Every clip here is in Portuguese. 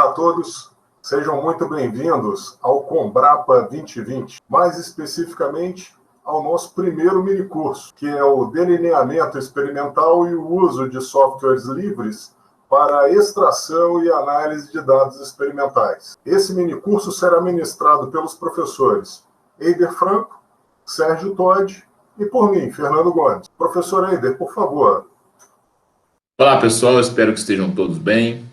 Olá a todos, sejam muito bem-vindos ao Combrapa 2020, mais especificamente ao nosso primeiro minicurso, que é o delineamento experimental e o uso de softwares livres para a extração e análise de dados experimentais. Esse minicurso será ministrado pelos professores Eider Franco, Sérgio Todi e por mim, Fernando Gomes. Professor Eider, por favor. Olá pessoal, espero que estejam todos bem.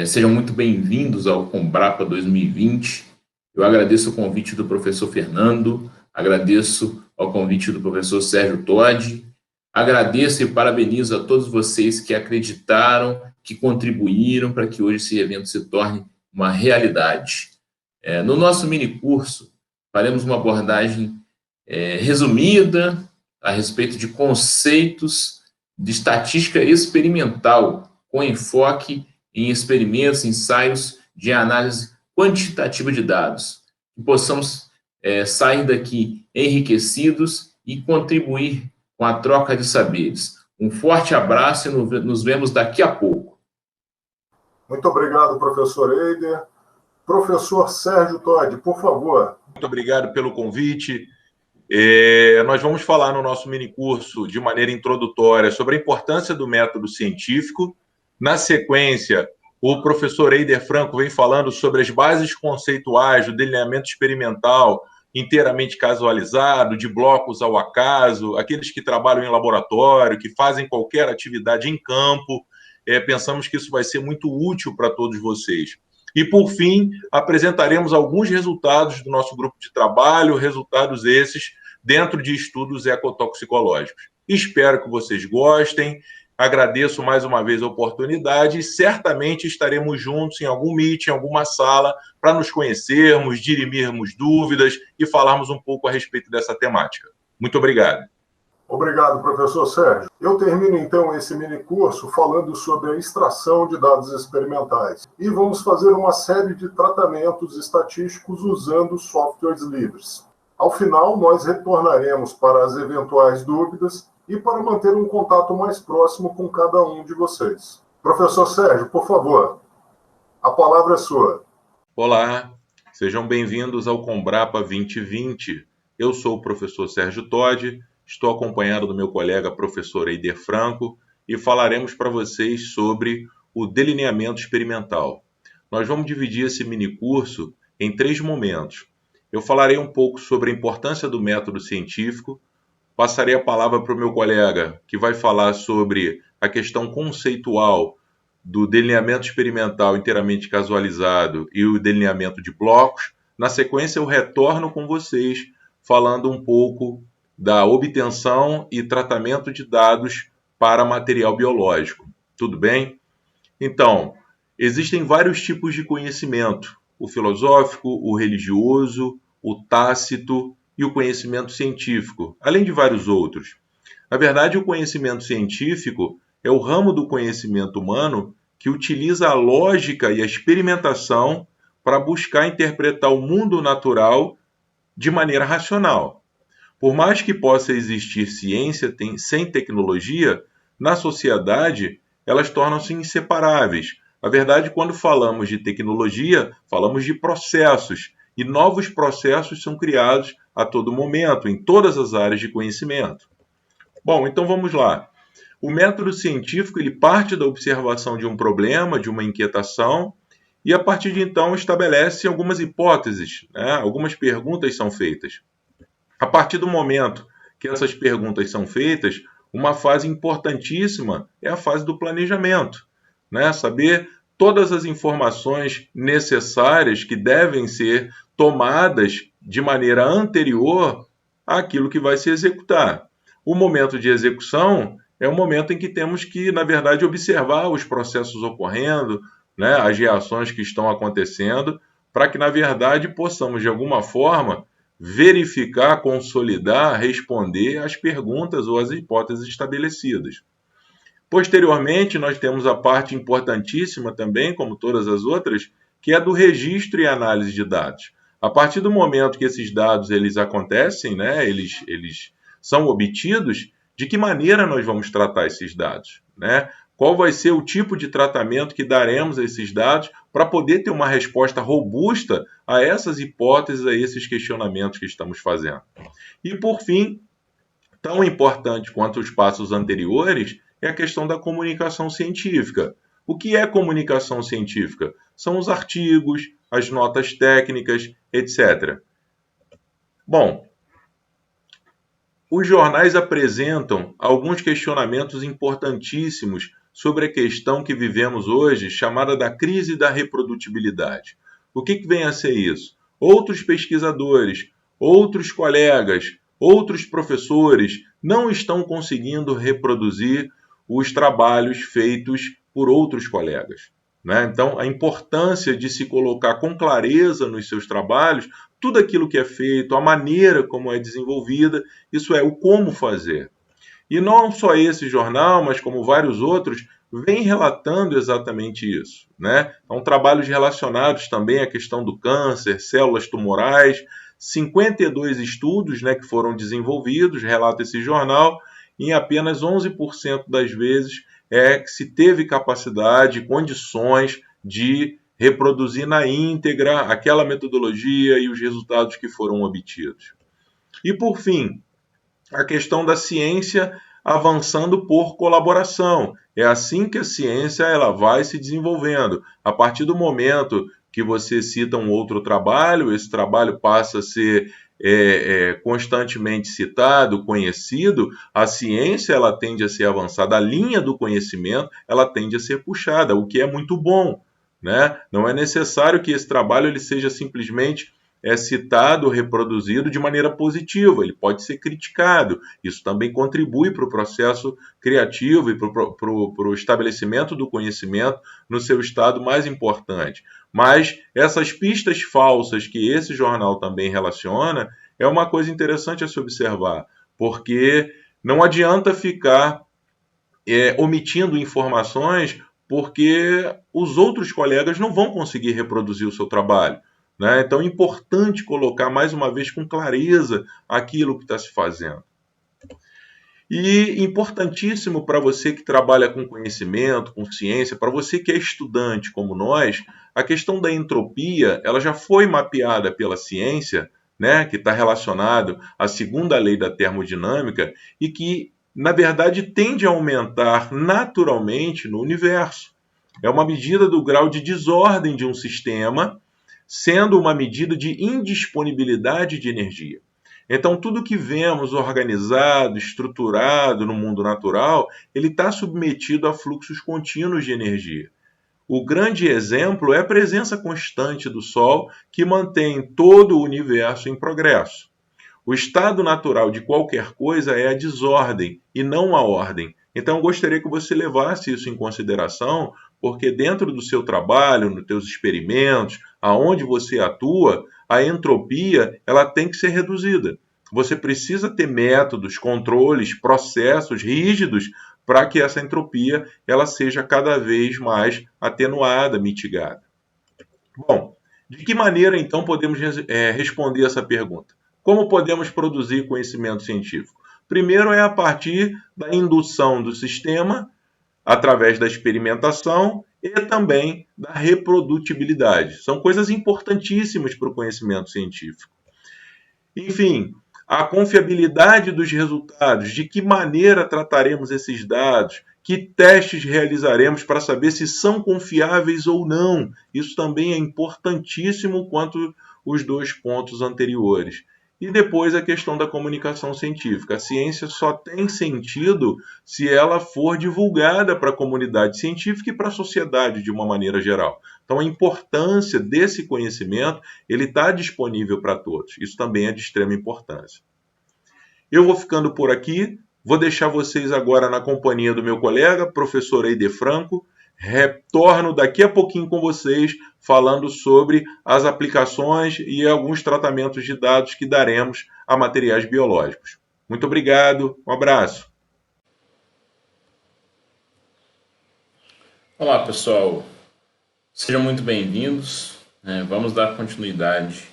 Sejam muito bem-vindos ao Combrapa 2020. Eu agradeço o convite do professor Fernando, agradeço ao convite do professor Sérgio Todi, agradeço e parabenizo a todos vocês que acreditaram, que contribuíram para que hoje esse evento se torne uma realidade. No nosso minicurso, faremos uma abordagem resumida a respeito de conceitos de estatística experimental, com enfoque em experimentos, ensaios de análise quantitativa de dados, que possamos sair daqui enriquecidos e contribuir com a troca de saberes. Um forte abraço e nos vemos daqui a pouco. Muito obrigado, professor Eider. Professor Sérgio Todi, por favor. Muito obrigado pelo convite. Nós vamos falar no nosso minicurso de maneira introdutória sobre a importância do método científico. Na sequência, o professor Eider Franco vem falando sobre as bases conceituais do delineamento experimental inteiramente casualizado, de blocos ao acaso, aqueles que trabalham em laboratório, que fazem qualquer atividade em campo. Pensamos que isso vai ser muito útil para todos vocês. E, por fim, apresentaremos alguns resultados do nosso grupo de trabalho, resultados esses dentro de estudos ecotoxicológicos. Espero que vocês gostem. Agradeço mais uma vez a oportunidade e certamente estaremos juntos em algum meet, em alguma sala, para nos conhecermos, dirimirmos dúvidas e falarmos um pouco a respeito dessa temática. Muito obrigado. Obrigado, professor Sérgio. Eu termino, então, esse minicurso falando sobre a extração de dados experimentais. E vamos fazer uma série de tratamentos estatísticos usando softwares livres. Ao final, nós retornaremos para as eventuais dúvidas e para manter um contato mais próximo com cada um de vocês. Professor Sérgio, por favor, a palavra é sua. Olá, sejam bem-vindos ao Combrapa 2020. Eu sou o professor Sérgio Todi, estou acompanhado do meu colega professor Eider Franco e falaremos para vocês sobre o delineamento experimental. Nós vamos dividir esse minicurso em 3 momentos. Eu falarei um pouco sobre a importância do método científico, passarei a palavra para o meu colega, que vai falar sobre a questão conceitual do delineamento experimental inteiramente casualizado e o delineamento de blocos. Na sequência, eu retorno com vocês, falando um pouco da obtenção e tratamento de dados para material biológico. Tudo bem? Então, existem vários tipos de conhecimento: o filosófico, o religioso, o tácito e o conhecimento científico, além de vários outros. Na verdade, o conhecimento científico é o ramo do conhecimento humano que utiliza a lógica e a experimentação para buscar interpretar o mundo natural de maneira racional. Por mais que possa existir ciência sem tecnologia, na sociedade elas tornam-se inseparáveis. Na verdade, quando falamos de tecnologia, falamos de processos, e novos processos são criados a todo momento, em todas as áreas de conhecimento. Bom, então vamos lá. O método científico ele parte da observação de um problema, de uma inquietação, e a partir de então estabelece algumas hipóteses, algumas perguntas são feitas. A partir do momento que essas perguntas são feitas, uma fase importantíssima é a fase do planejamento, saber todas as informações necessárias que devem ser tomadas de maneira anterior àquilo que vai se executar. O momento de execução é o momento em que temos que, na verdade, observar os processos ocorrendo, as reações que estão acontecendo, para que, na verdade, possamos, de alguma forma, verificar, consolidar, responder às perguntas ou às hipóteses estabelecidas. Posteriormente, nós temos a parte importantíssima também, como todas as outras, que é do registro e análise de dados. A partir do momento que esses dados eles acontecem, eles são obtidos, de que maneira nós vamos tratar esses dados? qual vai ser o tipo de tratamento que daremos a esses dados para poder ter uma resposta robusta a essas hipóteses, a esses questionamentos que estamos fazendo. E, por fim, tão importante quanto os passos anteriores é a questão da comunicação científica. O que é comunicação científica? São os artigos, as notas técnicas, etc. Bom, os jornais apresentam alguns questionamentos importantíssimos sobre a questão que vivemos hoje, chamada da crise da reprodutibilidade. O que vem a ser isso? Outros pesquisadores, outros colegas, outros professores não estão conseguindo reproduzir os trabalhos feitos por outros colegas, né? Então, a importância de se colocar com clareza nos seus trabalhos tudo aquilo que é feito, a maneira como é desenvolvida, isso é, o como fazer. E não só esse jornal, mas como vários outros, vem relatando exatamente isso, né? Então, trabalhos relacionados também à questão do câncer, células tumorais, 52 estudos, né, que foram desenvolvidos, relata esse jornal, e em apenas 11% das vezes é que se teve capacidade, condições de reproduzir na íntegra aquela metodologia e os resultados que foram obtidos. E, por fim, a questão da ciência avançando por colaboração. É assim que a ciência ela vai se desenvolvendo. A partir do momento que você cita um outro trabalho, esse trabalho passa a ser constantemente citado, conhecido, a ciência ela tende a ser avançada, a linha do conhecimento ela tende a ser puxada, o que é muito bom, né? Não é necessário que esse trabalho ele seja simplesmente citado, reproduzido de maneira positiva, ele pode ser criticado. Isso também contribui para o processo criativo e para o estabelecimento do conhecimento no seu estado mais importante. Mas essas pistas falsas que esse jornal também relaciona é uma coisa interessante a se observar, porque não adianta ficar omitindo informações porque os outros colegas não vão conseguir reproduzir o seu trabalho, né? Então é importante colocar mais uma vez com clareza aquilo que está se fazendo. E importantíssimo para você que trabalha com conhecimento, com ciência, para você que é estudante como nós, a questão da entropia ela já foi mapeada pela ciência, né, que está relacionado à segunda lei da termodinâmica e que, na verdade, tende a aumentar naturalmente no universo. É uma medida do grau de desordem de um sistema, sendo uma medida de indisponibilidade de energia. Então, tudo que vemos organizado, estruturado no mundo natural, ele está submetido a fluxos contínuos de energia. O grande exemplo é a presença constante do Sol, que mantém todo o universo em progresso. O estado natural de qualquer coisa é a desordem e não a ordem. Então, eu gostaria que você levasse isso em consideração, porque dentro do seu trabalho, nos seus experimentos, aonde você atua, a entropia ela tem que ser reduzida. Você precisa ter métodos, controles, processos rígidos para que essa entropia ela seja cada vez mais atenuada, mitigada. Bom, de que maneira então podemos responder essa pergunta? Como podemos produzir conhecimento científico? Primeiro é a partir da indução do sistema, através da experimentação e também da reprodutibilidade. São coisas importantíssimas para o conhecimento científico. Enfim, a confiabilidade dos resultados, de que maneira trataremos esses dados, que testes realizaremos para saber se são confiáveis ou não. Isso também é importantíssimo quanto os dois pontos anteriores. E depois a questão da comunicação científica. A ciência só tem sentido se ela for divulgada para a comunidade científica e para a sociedade de uma maneira geral. Então a importância desse conhecimento, ele está disponível para todos. Isso também é de extrema importância. Eu vou ficando por aqui, vou deixar vocês agora na companhia do meu colega, professor Eider Franco. Retorno daqui a pouquinho com vocês, falando sobre as aplicações e alguns tratamentos de dados que daremos a materiais biológicos. Muito obrigado, um abraço. Olá, pessoal. Sejam muito bem-vindos. Vamos dar continuidade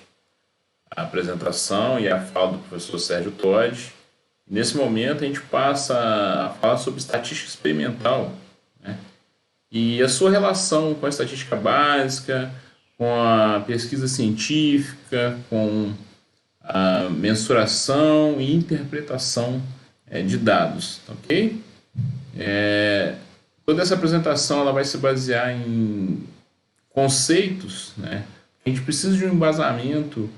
à apresentação e à fala do professor Sérgio Todi. Nesse momento, a gente passa a falar sobre estatística experimental, né? e a sua relação com a estatística básica, com a pesquisa científica, com a mensuração e interpretação de dados, ok? Toda essa apresentação ela vai se basear em conceitos, né? A gente precisa de um embasamento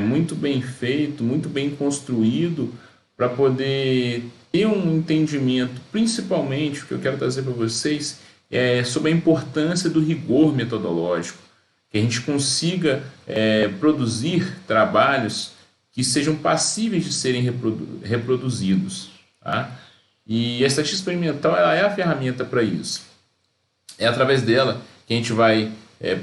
muito bem feito, muito bem construído, para poder ter um entendimento, principalmente, o que eu quero trazer para vocês, sobre a importância do rigor metodológico, que a gente consiga produzir trabalhos que sejam passíveis de serem reproduzidos, tá? E a estatística experimental ela é a ferramenta para isso. É através dela que a gente vai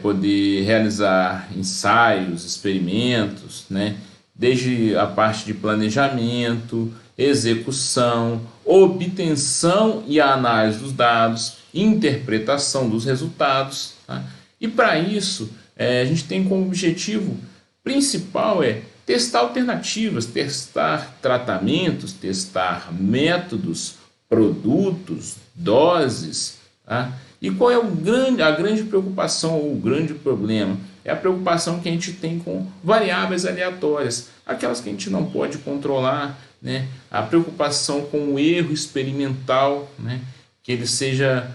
poder realizar ensaios, experimentos, né? Desde a parte de planejamento, execução, obtenção e análise dos dados, interpretação dos resultados, tá? E para isso, a gente tem como objetivo principal testar alternativas, testar tratamentos, testar métodos, produtos, doses, tá? E qual é a grande preocupação ou o grande problema? É a preocupação que a gente tem com variáveis aleatórias, aquelas que a gente não pode controlar, né? A preocupação com o erro experimental, né? Que ele seja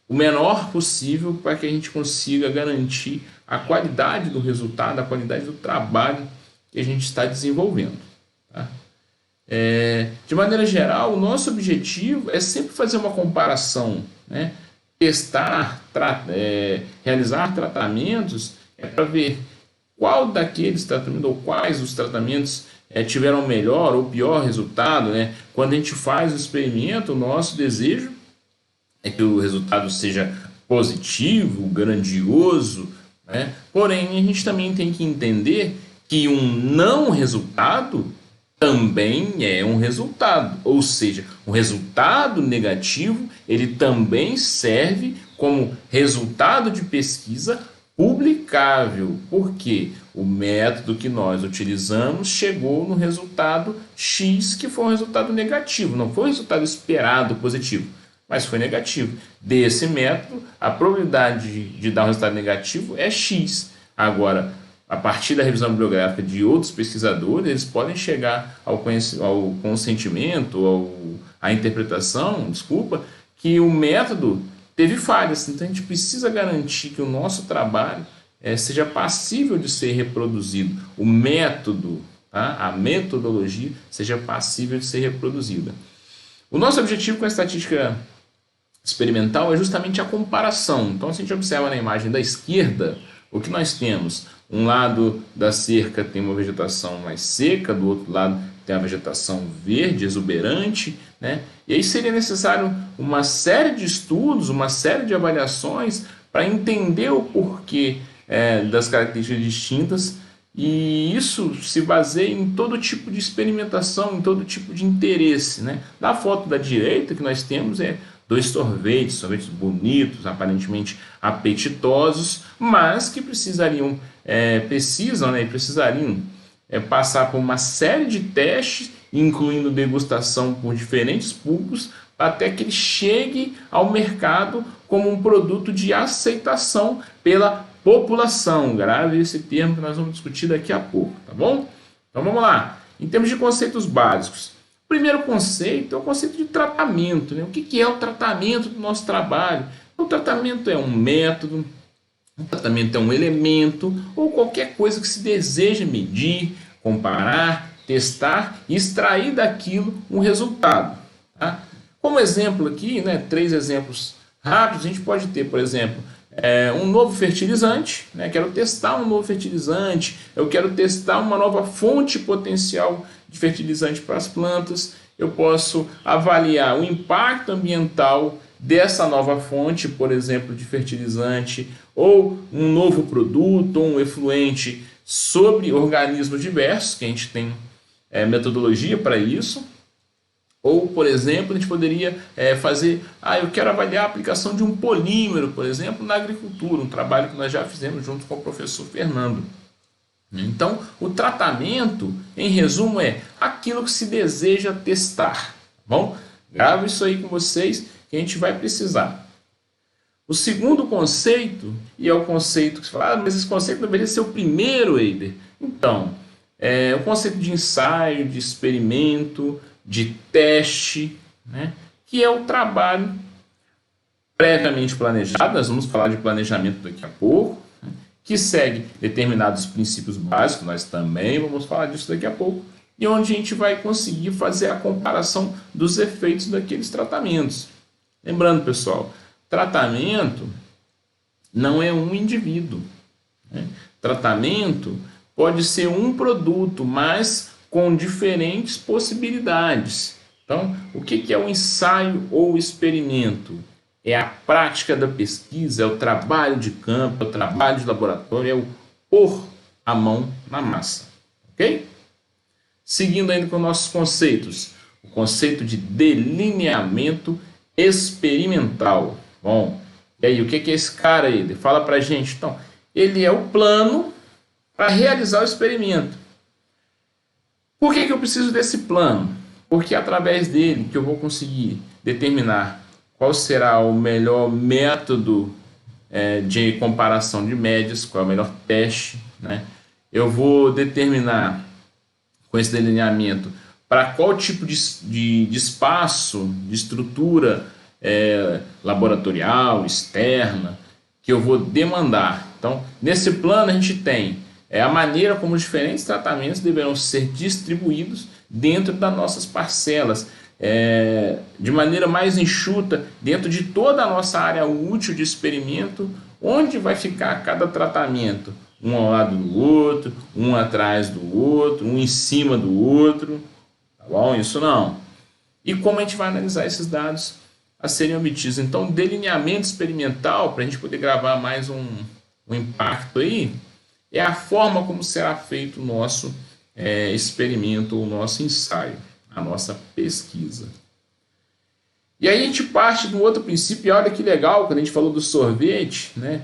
o menor possível para que a gente consiga garantir a qualidade do resultado, a qualidade do trabalho que a gente está desenvolvendo, tá? De maneira geral, o nosso objetivo é sempre fazer uma comparação, né? Testar, realizar tratamentos para ver qual daqueles tratamentos ou quais os tratamentos tiveram melhor ou pior resultado, né? Quando a gente faz o experimento, o nosso desejo é que o resultado seja positivo, grandioso, né? Porém, a gente também tem que entender que um não resultado também é um resultado, ou seja, um resultado negativo ele também serve como resultado de pesquisa publicável, porque o método que nós utilizamos chegou no resultado X, que foi um resultado negativo, não foi um resultado esperado positivo, mas foi negativo. Desse método, a probabilidade de dar um resultado negativo é X. Agora, a partir da revisão bibliográfica de outros pesquisadores, eles podem chegar ao consentimento, à interpretação, que o método teve falhas. Então, a gente precisa garantir que o nosso trabalho seja passível de ser reproduzido. O método, tá? A metodologia, seja passível de ser reproduzida. O nosso objetivo com a estatística experimental é justamente a comparação. Então, se a gente observa na imagem da esquerda, o que nós temos? Um lado da cerca tem uma vegetação mais seca, do outro lado tem a vegetação verde, exuberante, né? E aí seria necessário uma série de estudos, uma série de avaliações para entender o porquê das características distintas, e isso se baseia em todo tipo de experimentação, em todo tipo de interesse, né? Na foto da direita que nós temos dois sorvetes bonitos, aparentemente apetitosos, mas que precisariam passar por uma série de testes, incluindo degustação por diferentes públicos, até que ele chegue ao mercado como um produto de aceitação pela população. Grave esse termo que nós vamos discutir daqui a pouco, tá bom? Então vamos lá. Em termos de conceitos básicos, o primeiro conceito é o conceito de tratamento, né? O que é o tratamento do nosso trabalho? O tratamento é um método, o tratamento é um elemento ou qualquer coisa que se deseja medir, comparar, testar e extrair daquilo um resultado, tá? Como exemplo aqui, né, 3 exemplos rápidos, a gente pode ter, por exemplo, um novo fertilizante, né? Quero testar um novo fertilizante, eu quero testar uma nova fonte potencial de fertilizante para as plantas, eu posso avaliar o impacto ambiental dessa nova fonte, por exemplo, de fertilizante, ou um novo produto, ou um efluente sobre organismos diversos, que a gente tem metodologia para isso. Ou, por exemplo, a gente poderia eu quero avaliar a aplicação de um polímero, por exemplo, na agricultura, um trabalho que nós já fizemos junto com o professor Fernando. Então, o tratamento, em resumo, é aquilo que se deseja testar. Bom, gravo isso aí com vocês que a gente vai precisar. O segundo conceito, e é o conceito que você fala, mas esse conceito deveria ser o primeiro, Eider. Então, é o conceito de ensaio, de experimento, de teste, né? Que é o trabalho previamente planejado, nós vamos falar de planejamento daqui a pouco, né? Que segue determinados princípios básicos, nós também vamos falar disso daqui a pouco, e onde a gente vai conseguir fazer a comparação dos efeitos daqueles tratamentos. Lembrando, pessoal, tratamento não é um indivíduo, né? Tratamento pode ser um produto, mas com diferentes possibilidades. Então, o que é o ensaio ou experimento? É a prática da pesquisa, é o trabalho de campo, é o trabalho de laboratório, é o pôr a mão na massa. Ok? Seguindo ainda com nossos conceitos. O conceito de delineamento experimental. Bom, e aí, o que é esse cara aí? Ele fala pra gente. Então, ele é o plano para realizar o experimento. Por que eu preciso desse plano? Porque é através dele que eu vou conseguir determinar qual será o melhor método de comparação de médias, qual é o melhor teste, né? Eu vou determinar com esse delineamento para qual tipo de espaço, de estrutura laboratorial, externa, que eu vou demandar. Então, nesse plano a gente tem a maneira como os diferentes tratamentos deverão ser distribuídos dentro das nossas parcelas, de maneira mais enxuta, dentro de toda a nossa área útil de experimento, onde vai ficar cada tratamento, um ao lado do outro, um atrás do outro, um em cima do outro, tá bom? Isso não. E como a gente vai analisar esses dados a serem obtidos? Então, delineamento experimental, para a gente poder gravar mais um impacto aí, é a forma como será feito o nosso experimento, o nosso ensaio, a nossa pesquisa. E aí a gente parte de um outro princípio, e olha que legal, quando a gente falou do sorvete, né?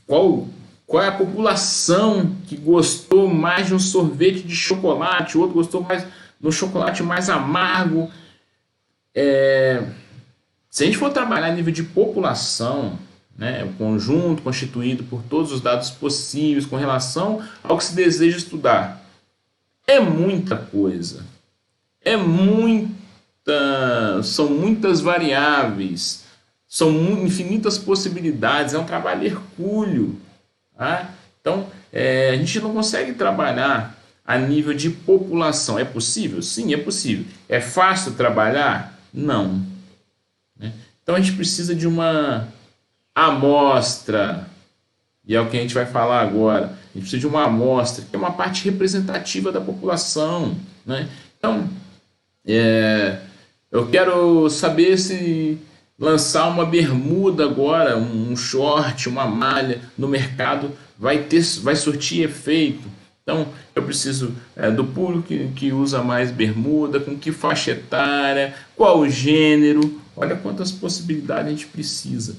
Qual é a população que gostou mais de um sorvete de chocolate, o outro gostou mais do chocolate mais amargo. Se a gente for trabalhar a nível de população, né, o conjunto constituído por todos os dados possíveis com relação ao que se deseja estudar, é muita coisa, são muitas variáveis, são infinitas possibilidades, é um trabalho hercúleo, tá? Então, a gente não consegue trabalhar a nível de população. É possível? Sim, é possível. É fácil trabalhar? Não. Então, a gente precisa de uma amostra, e é o que a gente vai falar agora. A gente precisa de uma amostra, que é uma parte representativa da população, né? Então, eu quero saber se lançar uma bermuda agora, um short, uma malha no mercado vai surtir efeito. Então, eu preciso do público que usa mais bermuda, com que faixa etária, qual o gênero. Olha quantas possibilidades a gente precisa.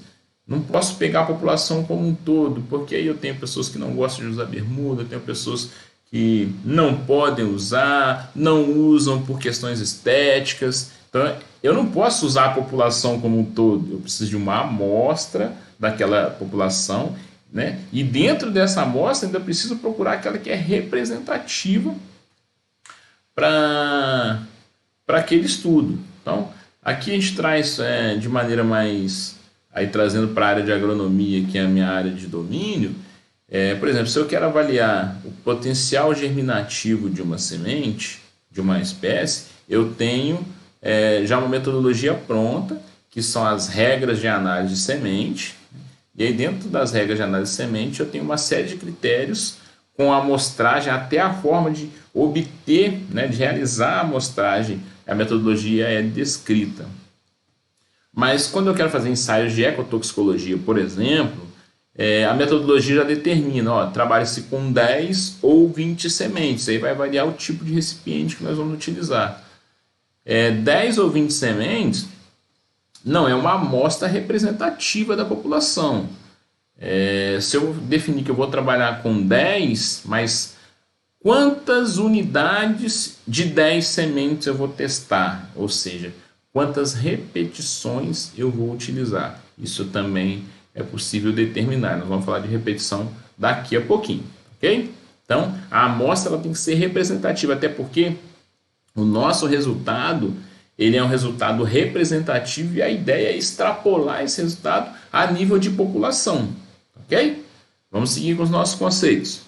Não posso pegar a população como um todo, porque aí eu tenho pessoas que não gostam de usar bermuda, eu tenho pessoas que não podem usar, não usam por questões estéticas. Então, eu não posso usar a população como um todo, eu preciso de uma amostra daquela população, né? E dentro dessa amostra ainda preciso procurar aquela que é representativa para aquele estudo. Então, aqui a gente traz de maneira mais, aí trazendo para a área de agronomia, que é a minha área de domínio, por exemplo, se eu quero avaliar o potencial germinativo de uma semente, de uma espécie, eu tenho já uma metodologia pronta, que são as regras de análise de semente. E aí dentro das regras de análise de semente eu tenho uma série de critérios com a amostragem, até a forma de obter, né, de realizar a amostragem, a metodologia é descrita. Mas quando eu quero fazer ensaios de ecotoxicologia, por exemplo, a metodologia já determina, trabalha-se com 10 ou 20 sementes, aí vai variar o tipo de recipiente que nós vamos utilizar. 10 ou 20 sementes não é uma amostra representativa da população. Se eu definir que eu vou trabalhar com 10, mas quantas unidades de 10 sementes eu vou testar? Ou seja, quantas repetições eu vou utilizar? isso também é possível determinar. Nós vamos falar de repetição daqui a pouquinho, ok? Então, a amostra ela tem que ser representativa, até porque o nosso resultado ele é um resultado representativo e a ideia é extrapolar esse resultado a nível de população, ok? Vamos seguir com os nossos conceitos.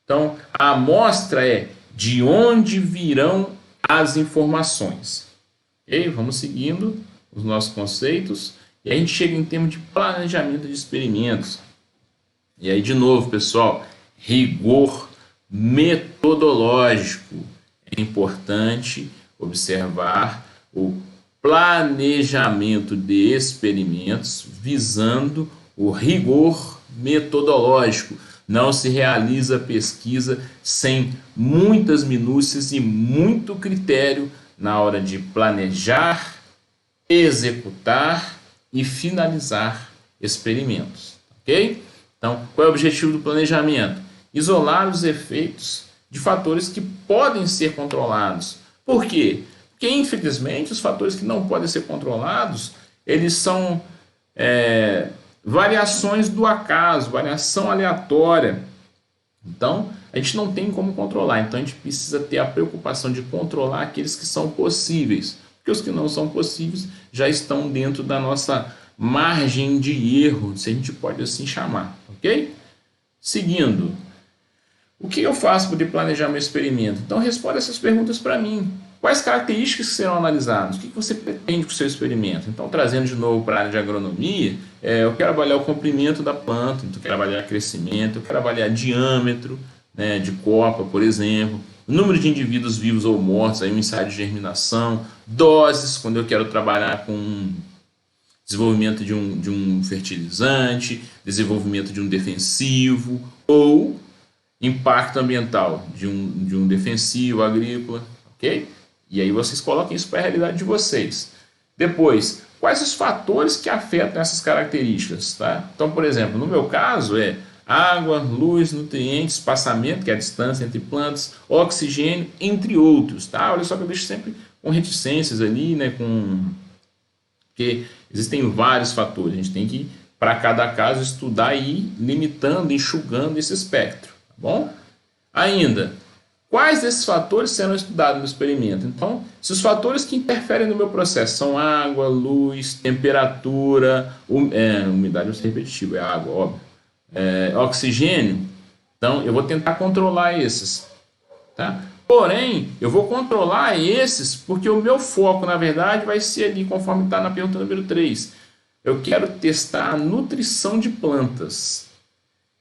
Então, a amostra é de onde virão as informações. Ok? Vamos seguindo os nossos conceitos e a gente chega em termos de planejamento de experimentos. E aí, de novo, pessoal, rigor metodológico. É importante observar o planejamento de experimentos visando o rigor metodológico. Não se realiza pesquisa sem muitas minúcias e muito critério na hora de planejar, executar e finalizar experimentos, ok? Então, qual é o objetivo do planejamento? Isolar os efeitos de fatores que podem ser controlados. Por quê? Porque, infelizmente, os fatores que não podem ser controlados, eles são variações do acaso, variação aleatória. Então, a gente não tem como controlar. Então, a gente precisa ter a preocupação de controlar aqueles que são possíveis. Porque os que não são possíveis já estão dentro da nossa margem de erro, se a gente pode assim chamar, ok? Seguindo, o que eu faço para planejar meu experimento? Então, responda essas perguntas para mim. Quais características serão analisadas? O que você pretende com o seu experimento? Então, trazendo de novo para a área de agronomia, eu quero avaliar o comprimento da planta, então eu quero avaliar crescimento, eu quero avaliar diâmetro, né, de copa, por exemplo, o número de indivíduos vivos ou mortos, aí um ensaio de germinação, doses, quando eu quero trabalhar com desenvolvimento de um fertilizante, desenvolvimento de um defensivo, ou impacto ambiental de um defensivo agrícola, ok? E aí vocês coloquem isso para a realidade de vocês. Depois, quais os fatores que afetam essas características? Tá? Então, por exemplo, no meu caso é água, luz, nutrientes, espaçamento, que é a distância entre plantas, oxigênio, entre outros. Tá? Olha só que eu deixo sempre com reticências ali, né? Porque existem vários fatores. A gente tem que, para cada caso, estudar e ir limitando, enxugando esse espectro. Tá bom? Ainda, quais desses fatores serão estudados no experimento? Então, se os fatores que interferem no meu processo são água, luz, temperatura, umidade não é repetitivo, é água, óbvio, oxigênio, então eu vou tentar controlar esses. Tá? Porém, eu vou controlar esses porque o meu foco, na verdade, vai ser ali, conforme está na pergunta número 3. Eu quero testar a nutrição de plantas.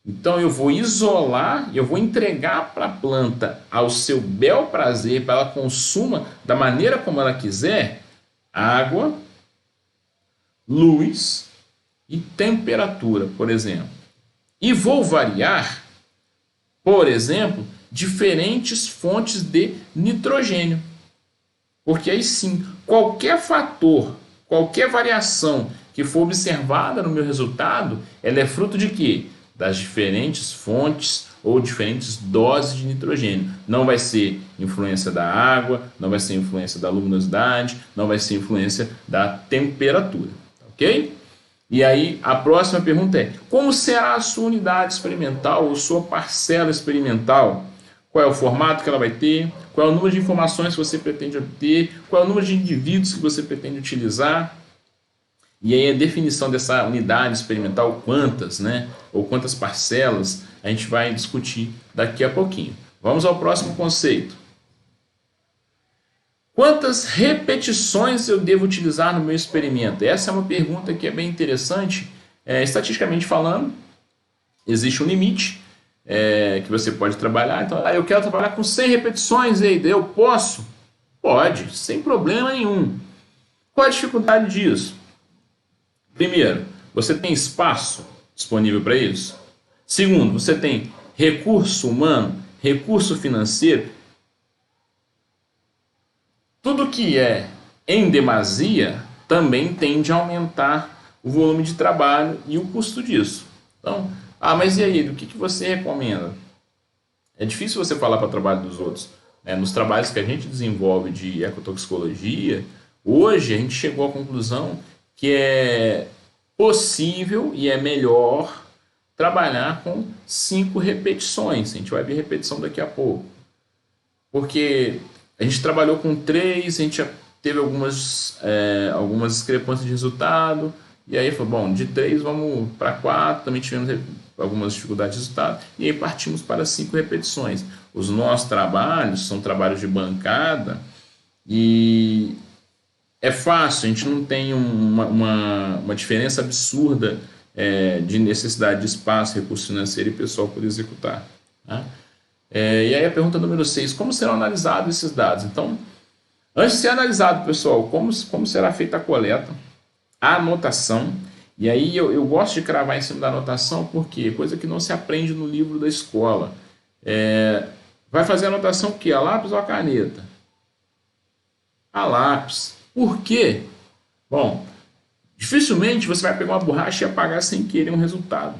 Então eu vou isolar, eu vou entregar para a planta ao seu bel prazer, para ela consuma da maneira como ela quiser, água, luz e temperatura, por exemplo. E vou variar, por exemplo, diferentes fontes de nitrogênio. Porque aí sim, qualquer fator, qualquer variação que for observada no meu resultado, ela é fruto de quê? Das diferentes fontes ou diferentes doses de nitrogênio. Não vai ser influência da água, não vai ser influência da luminosidade, não vai ser influência da temperatura, ok? E aí a próxima pergunta é: como será a sua unidade experimental ou sua parcela experimental? Qual é o formato que ela vai ter? Qual é o número de informações que você pretende obter? Qual é o número de indivíduos que você pretende utilizar? E aí a definição dessa unidade experimental, quantas, né? Ou quantas parcelas, a gente vai discutir daqui a pouquinho. Vamos ao próximo conceito. Quantas repetições eu devo utilizar no meu experimento? Essa é uma pergunta que é bem interessante. Estatisticamente falando, existe um limite que você pode trabalhar. Então, eu quero trabalhar com 100 repetições, Eida, eu posso? Pode, sem problema nenhum. Qual a dificuldade disso? Primeiro, você tem espaço disponível para isso? Segundo, você tem recurso humano, recurso financeiro? Tudo que é em demasia também tende a aumentar o volume de trabalho e o custo disso. Então, mas e aí, o que você recomenda? É difícil você falar para o trabalho dos outros. Nos trabalhos que a gente desenvolve de ecotoxicologia, Hoje a gente chegou à conclusão que é possível e é melhor trabalhar com 5 repetições. A gente vai ver repetição daqui a pouco. Porque a gente trabalhou com 3, a gente já teve algumas discrepâncias de resultado, e aí foi bom, de 3 vamos para 4, também tivemos algumas dificuldades de resultado, e aí partimos para 5 repetições. Os nossos trabalhos são trabalhos de bancada, e é fácil, a gente não tem uma diferença absurda de necessidade de espaço, recurso financeiro e pessoal por executar. Tá? E aí a pergunta número 6, como serão analisados esses dados? Então, antes de ser analisado, pessoal, como será feita a coleta, a anotação, e aí eu gosto de cravar em cima da anotação, porque coisa que não se aprende no livro da escola. Vai fazer a anotação o quê? A lápis ou a caneta? A lápis. Por quê? Bom, dificilmente você vai pegar uma borracha e apagar sem querer um resultado.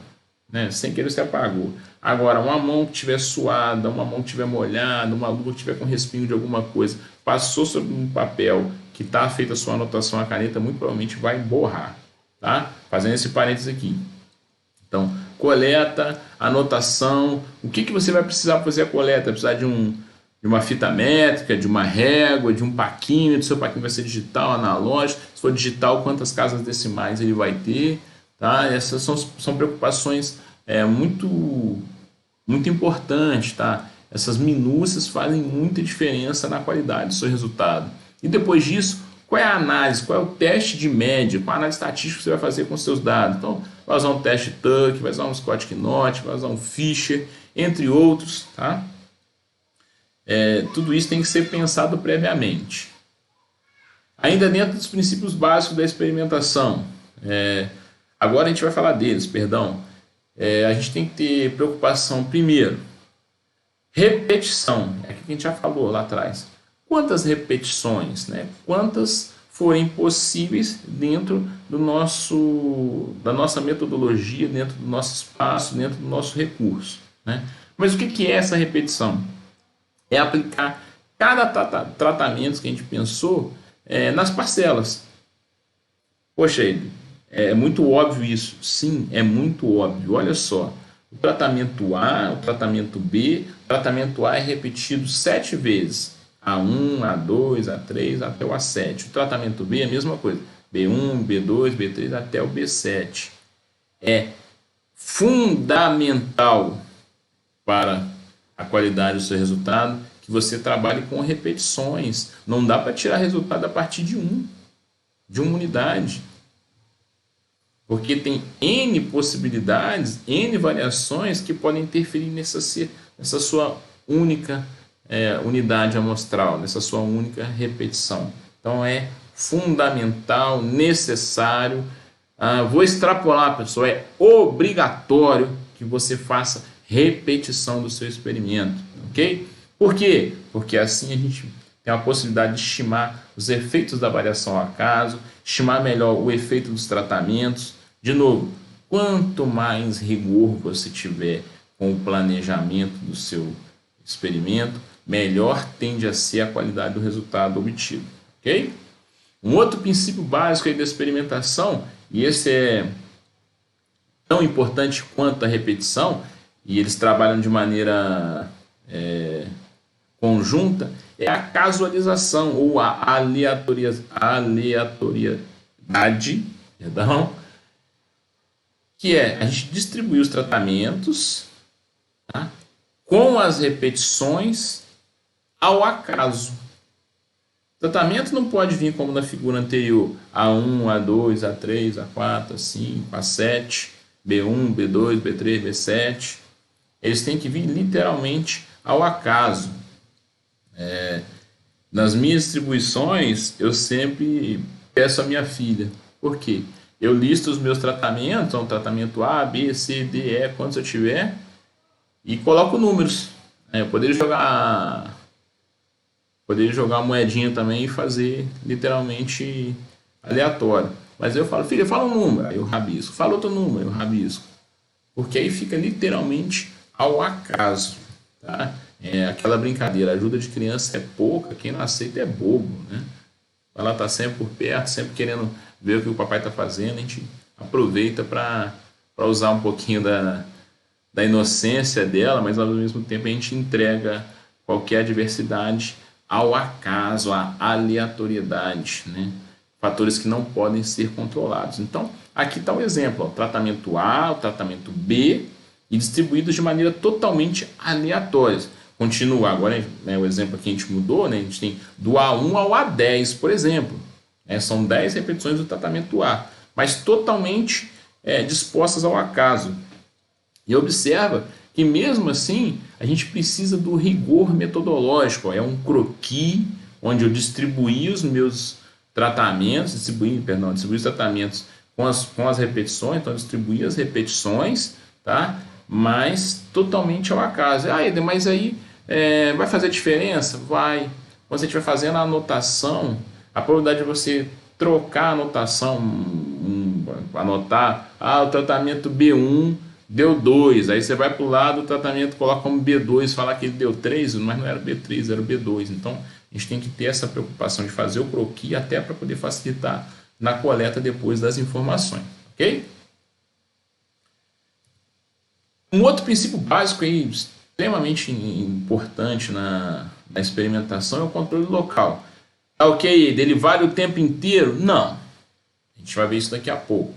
Né? Sem querer você apagou. Agora, uma mão que estiver suada, uma mão que estiver molhada, uma luva que estiver com respingo de alguma coisa, passou sobre um papel que está feita a sua anotação, a caneta muito provavelmente vai borrar. Tá? Fazendo esse parênteses aqui. Então, coleta, anotação. O que você vai precisar para fazer a coleta? Vai precisar de uma fita métrica, de uma régua, de um paquímetro. Seu paquímetro vai ser digital, analógico. Se for digital, quantas casas decimais ele vai ter? Tá? Essas são preocupações muito importantes. Tá? Essas minúcias fazem muita diferença na qualidade do seu resultado. E depois disso, qual é a análise? Qual é o teste de média? Qual a análise estatística que você vai fazer com os seus dados? Então, vai usar um teste Tuck, vai usar um Scott-Knott, vai usar um Fisher, entre outros. Tá? Tudo isso tem que ser pensado previamente. Ainda dentro dos princípios básicos da experimentação, agora a gente vai falar deles, perdão. A gente tem que ter preocupação, primeiro, repetição, é aquilo que a gente já falou lá atrás. Quantas repetições, né? Quantas forem possíveis dentro da nossa metodologia, dentro do nosso espaço, dentro do nosso recurso. Né? Mas o que é essa repetição? É aplicar cada tratamento que a gente pensou nas parcelas. Poxa, é muito óbvio isso. Sim, é muito óbvio. Olha só, o tratamento A, o tratamento B, o tratamento A é repetido 7 vezes. A1, A2, A3, até o A7. O tratamento B é a mesma coisa. B1, B2, B3, até o B7. É fundamental para a qualidade do seu resultado que você trabalhe com repetições. Não dá para tirar resultado a partir de uma unidade. Porque tem N possibilidades, N variações que podem interferir nessa sua única unidade amostral, nessa sua única repetição. Então é fundamental, necessário. Vou extrapolar, pessoal, é obrigatório que você faça repetição do seu experimento, ok? Por quê? Porque assim a gente tem a possibilidade de estimar os efeitos da variação ao acaso, estimar melhor o efeito dos tratamentos. De novo, quanto mais rigor você tiver com o planejamento do seu experimento, melhor tende a ser a qualidade do resultado obtido, ok? Um outro princípio básico aí da experimentação, e esse é tão importante quanto a repetição, e eles trabalham de maneira conjunta, é a casualização ou a aleatoriedade, que é a gente distribuir os tratamentos, tá, com as repetições ao acaso. O tratamento não pode vir como na figura anterior, A1, A2, A3, A4, A5, A7, B1, B2, B3, B7. Eles têm que vir literalmente ao acaso. Nas minhas distribuições, eu sempre peço à minha filha. Por quê? Eu listo os meus tratamentos, então tratamento A, B, C, D, E, quantos eu tiver, e coloco números. Eu poderia jogar uma moedinha também e fazer literalmente aleatório. Mas eu falo, filha, fala um número, aí eu rabisco. Fala outro número, eu rabisco. Porque aí fica literalmente ao acaso. Tá? Aquela brincadeira, a ajuda de criança é pouca, quem não aceita é bobo. Né? ela está sempre por perto, sempre querendo ver o que o papai está fazendo, a gente aproveita para usar um pouquinho da inocência dela, mas ao mesmo tempo a gente entrega qualquer adversidade ao acaso, à aleatoriedade, né? Fatores que não podem ser controlados. Então, aqui está o exemplo, ó, o tratamento A, o tratamento B, e distribuídos de maneira totalmente aleatória. Continua, agora, né, o exemplo aqui a gente mudou, né, a gente tem do A1 ao A10, por exemplo. São 10 repetições do tratamento A, mas totalmente dispostas ao acaso. E observa que mesmo assim a gente precisa do rigor metodológico. É um croquis onde eu distribuí os meus tratamentos, distribuí os tratamentos com as repetições, então distribuí as repetições, tá? Mas totalmente ao acaso. Eder, mas aí vai fazer diferença? Vai. Quando você estiver fazendo a anotação, a probabilidade de você trocar a anotação, anotar, o tratamento B1 deu 2, aí você vai para o lado do tratamento, coloca como B2, falar que ele deu 3, mas não era B3, era B2. Então, a gente tem que ter essa preocupação de fazer o croquis até para poder facilitar na coleta depois das informações, ok? Um outro princípio básico aí, extremamente importante na experimentação é o controle local. Ok, ele vale o tempo inteiro? Não. A gente vai ver isso daqui a pouco.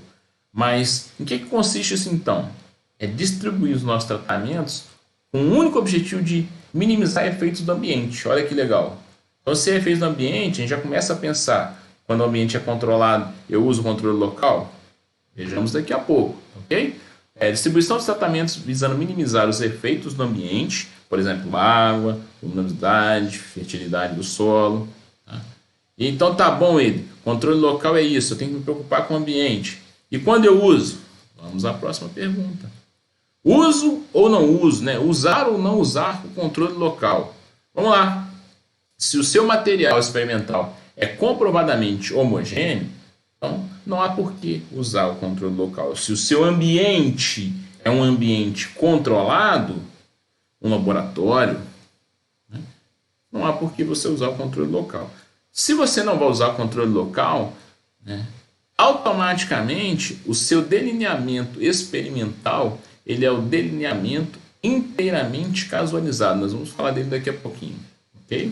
Mas em que consiste isso então? É distribuir os nossos tratamentos com o único objetivo de minimizar efeitos do ambiente. Olha que legal. Então, se é efeitos do ambiente, a gente já começa a pensar, quando o ambiente é controlado, eu uso o controle local? Vejamos daqui a pouco, ok? Distribuição dos tratamentos visando minimizar os efeitos do ambiente, por exemplo, água, luminosidade, fertilidade do solo. Tá? Então, tá bom, ele. Controle local é isso, eu tenho que me preocupar com o ambiente. E quando eu uso? Vamos à próxima pergunta. Uso ou não uso, né? Usar ou não usar o controle local. Vamos lá. Se o seu material experimental é comprovadamente homogêneo, então não há por que usar o controle local. Se o seu ambiente é um ambiente controlado, um laboratório, né? Não há por que você usar o controle local. Se você não vai usar o controle local, né, automaticamente o seu delineamento experimental ele é o delineamento inteiramente casualizado. Nós vamos falar dele daqui a pouquinho, ok?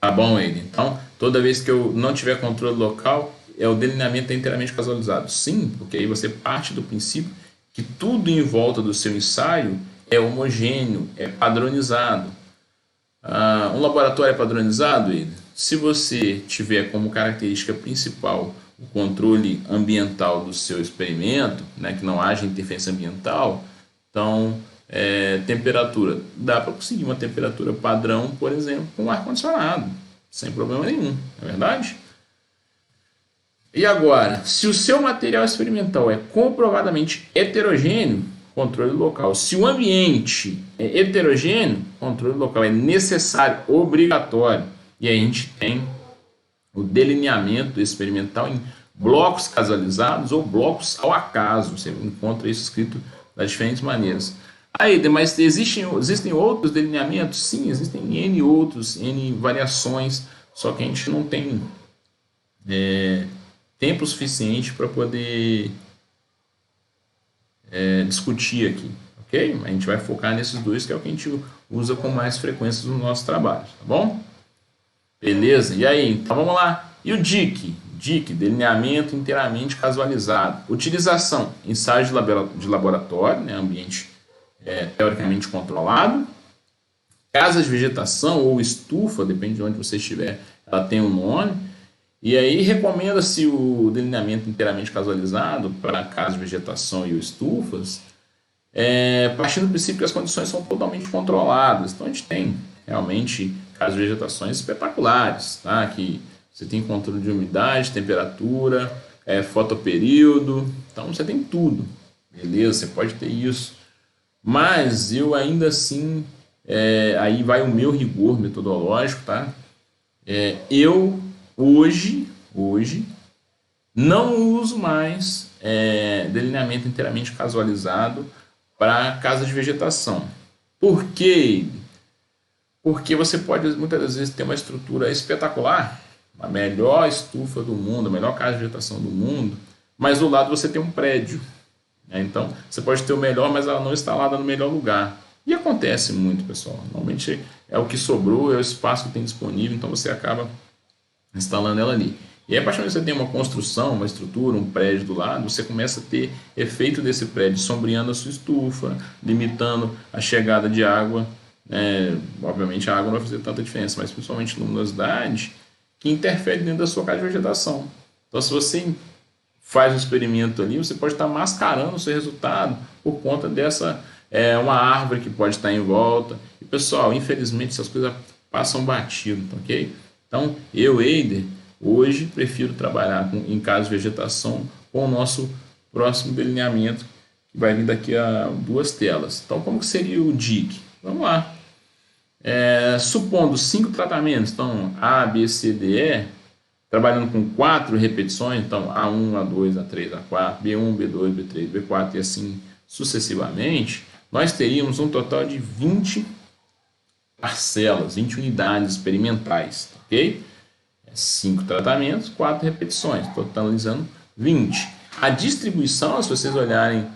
Tá bom, ele. Então, toda vez que eu não tiver controle local, o delineamento é inteiramente casualizado. Sim, porque aí você parte do princípio que tudo em volta do seu ensaio é homogêneo, é padronizado. Um laboratório é padronizado, ele? Se você tiver como característica principal o controle ambiental do seu experimento, né, que não haja interferência ambiental, então, temperatura. Dá para conseguir uma temperatura padrão, por exemplo, com ar-condicionado, sem problema nenhum, não é verdade? E agora, se o seu material experimental é comprovadamente heterogêneo, controle local. Se o ambiente é heterogêneo, controle local é necessário, obrigatório. E aí a gente tem o delineamento experimental em blocos casualizados ou blocos ao acaso. Você encontra isso escrito das diferentes maneiras. Aí, mas existem outros delineamentos? Sim, existem N outros, N variações, só que a gente não tem tempo suficiente para poder discutir aqui, ok? A gente vai focar nesses dois, que é o que a gente usa com mais frequência no nosso trabalho, tá bom? Beleza? E aí, então vamos lá. E o DIC? DIC, delineamento inteiramente casualizado. Utilização, ensaio de laboratório, né, ambiente teoricamente controlado. Casa de vegetação ou estufa, depende de onde você estiver, ela tem um nome. E aí recomenda-se o delineamento inteiramente casualizado para casa de vegetação e estufas, partindo do princípio que as condições são totalmente controladas. Então a gente tem realmente casas de vegetações espetaculares, tá? Que você tem controle de umidade, temperatura, fotoperíodo, então você tem tudo, beleza? Você pode ter isso, mas eu ainda assim, aí vai o meu rigor metodológico, tá? Eu hoje não uso mais delineamento inteiramente casualizado para casa de vegetação. Por quê? Porque você pode muitas vezes ter uma estrutura espetacular, a melhor estufa do mundo, a melhor casa de vegetação do mundo, mas do lado você tem um prédio. Então, você pode ter o melhor, mas ela não instalada no melhor lugar. E acontece muito, pessoal. Normalmente é o que sobrou, é o espaço que tem disponível, então você acaba instalando ela ali. E aí, a partir do momento que você tem uma construção, uma estrutura, um prédio do lado, você começa a ter efeito desse prédio sombreando a sua estufa, limitando a chegada de água. Obviamente a água não vai fazer tanta diferença, mas principalmente luminosidade, que interfere dentro da sua casa de vegetação. Então, se você faz um experimento ali, você pode estar mascarando o seu resultado por conta dessa uma árvore que pode estar em volta. E pessoal, infelizmente essas coisas passam batido, ok? Então, eu, Eider, hoje prefiro trabalhar em casa de vegetação com o nosso próximo delineamento, que vai vir daqui a 2 telas. Então, como que seria o DIC? Vamos lá. Supondo 5 tratamentos, então A, B, C, D, E, trabalhando com 4 repetições, então A1, A2, A3, A4, B1, B2, B3, B4 e assim sucessivamente, nós teríamos um total de 20 parcelas, 20 unidades experimentais, ok? 5 tratamentos, 4 repetições, totalizando 20. A distribuição, se vocês olharem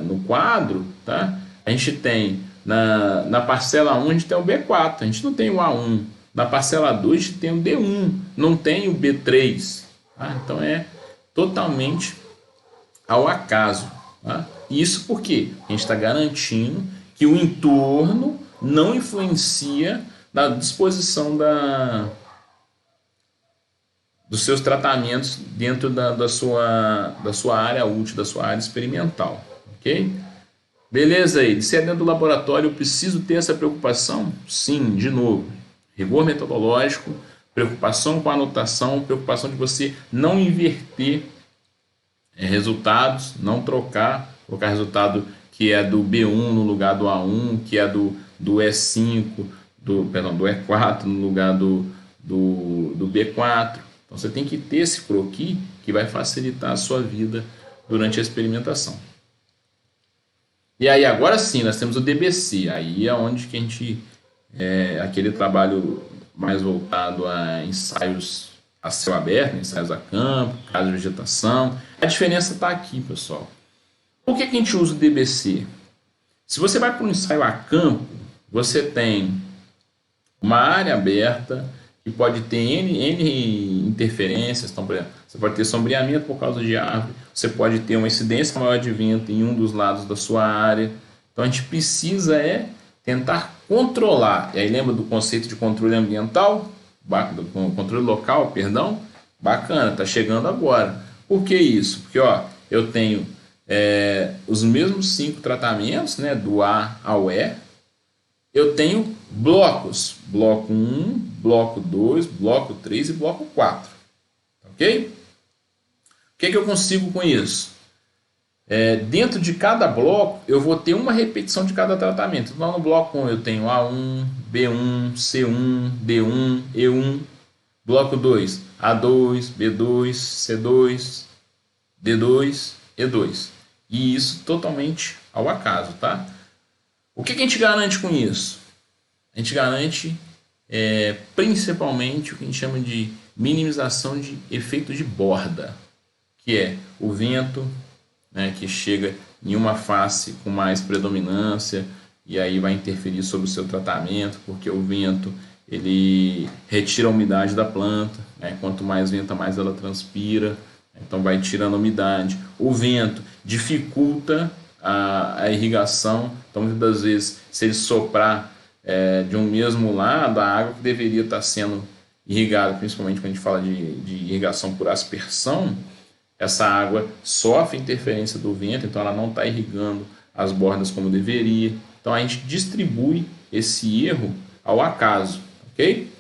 no quadro, tá? A gente tem na parcela 1 a gente tem o B4, a gente não tem o A1. Na parcela 2 a gente tem o D1, não tem o B3. Tá? Então é totalmente ao acaso. Tá? Isso porque a gente está garantindo que o entorno não influencia na disposição dos seus tratamentos dentro da sua área útil, da sua área experimental. Ok? Beleza aí, se é dentro do laboratório, eu preciso ter essa preocupação? Sim, de novo, rigor metodológico, preocupação com a anotação, preocupação de você não inverter resultados, não colocar resultado que é do B1 no lugar do A1, que é do E5, do E4 no lugar do B4. Então você tem que ter esse croquis que vai facilitar a sua vida durante a experimentação. E aí, agora sim, nós temos o DBC. Aí é onde que a gente... aquele trabalho mais voltado a ensaios a céu aberto, ensaios a campo, casa de vegetação. A diferença está aqui, pessoal. Por que a gente usa o DBC? Se você vai para um ensaio a campo, você tem uma área aberta que pode ter N interferências. Então, por exemplo, você pode ter sombreamento por causa de árvore, você pode ter uma incidência maior de vento em um dos lados da sua área. Então, a gente precisa tentar controlar. E aí, lembra do conceito de controle ambiental? Do controle local, perdão? Bacana, está chegando agora. Por que isso? Porque eu tenho os mesmos 5 tratamentos, né, do A ao E. Eu tenho blocos, bloco 1, bloco 2, bloco 3 e bloco 4, ok? O que eu consigo com isso? Dentro de cada bloco, eu vou ter uma repetição de cada tratamento. Então, no bloco 1 eu tenho A1, B1, C1, D1, E1. Bloco 2, A2, B2, C2, D2, E2. E isso totalmente ao acaso, tá? O que a gente garante com isso? A gente garante principalmente o que a gente chama de minimização de efeito de borda, que é o vento, né, que chega em uma face com mais predominância e aí vai interferir sobre o seu tratamento, porque o vento ele retira a umidade da planta, né? Quanto mais venta, mais ela transpira, então vai tirando a umidade. O vento dificulta a irrigação, então muitas das vezes, se ele soprar de um mesmo lado, a água que deveria estar sendo irrigada, principalmente quando a gente fala de irrigação por aspersão, essa água sofre interferência do vento, então ela não está irrigando as bordas como deveria. Então a gente distribui esse erro ao acaso, ok?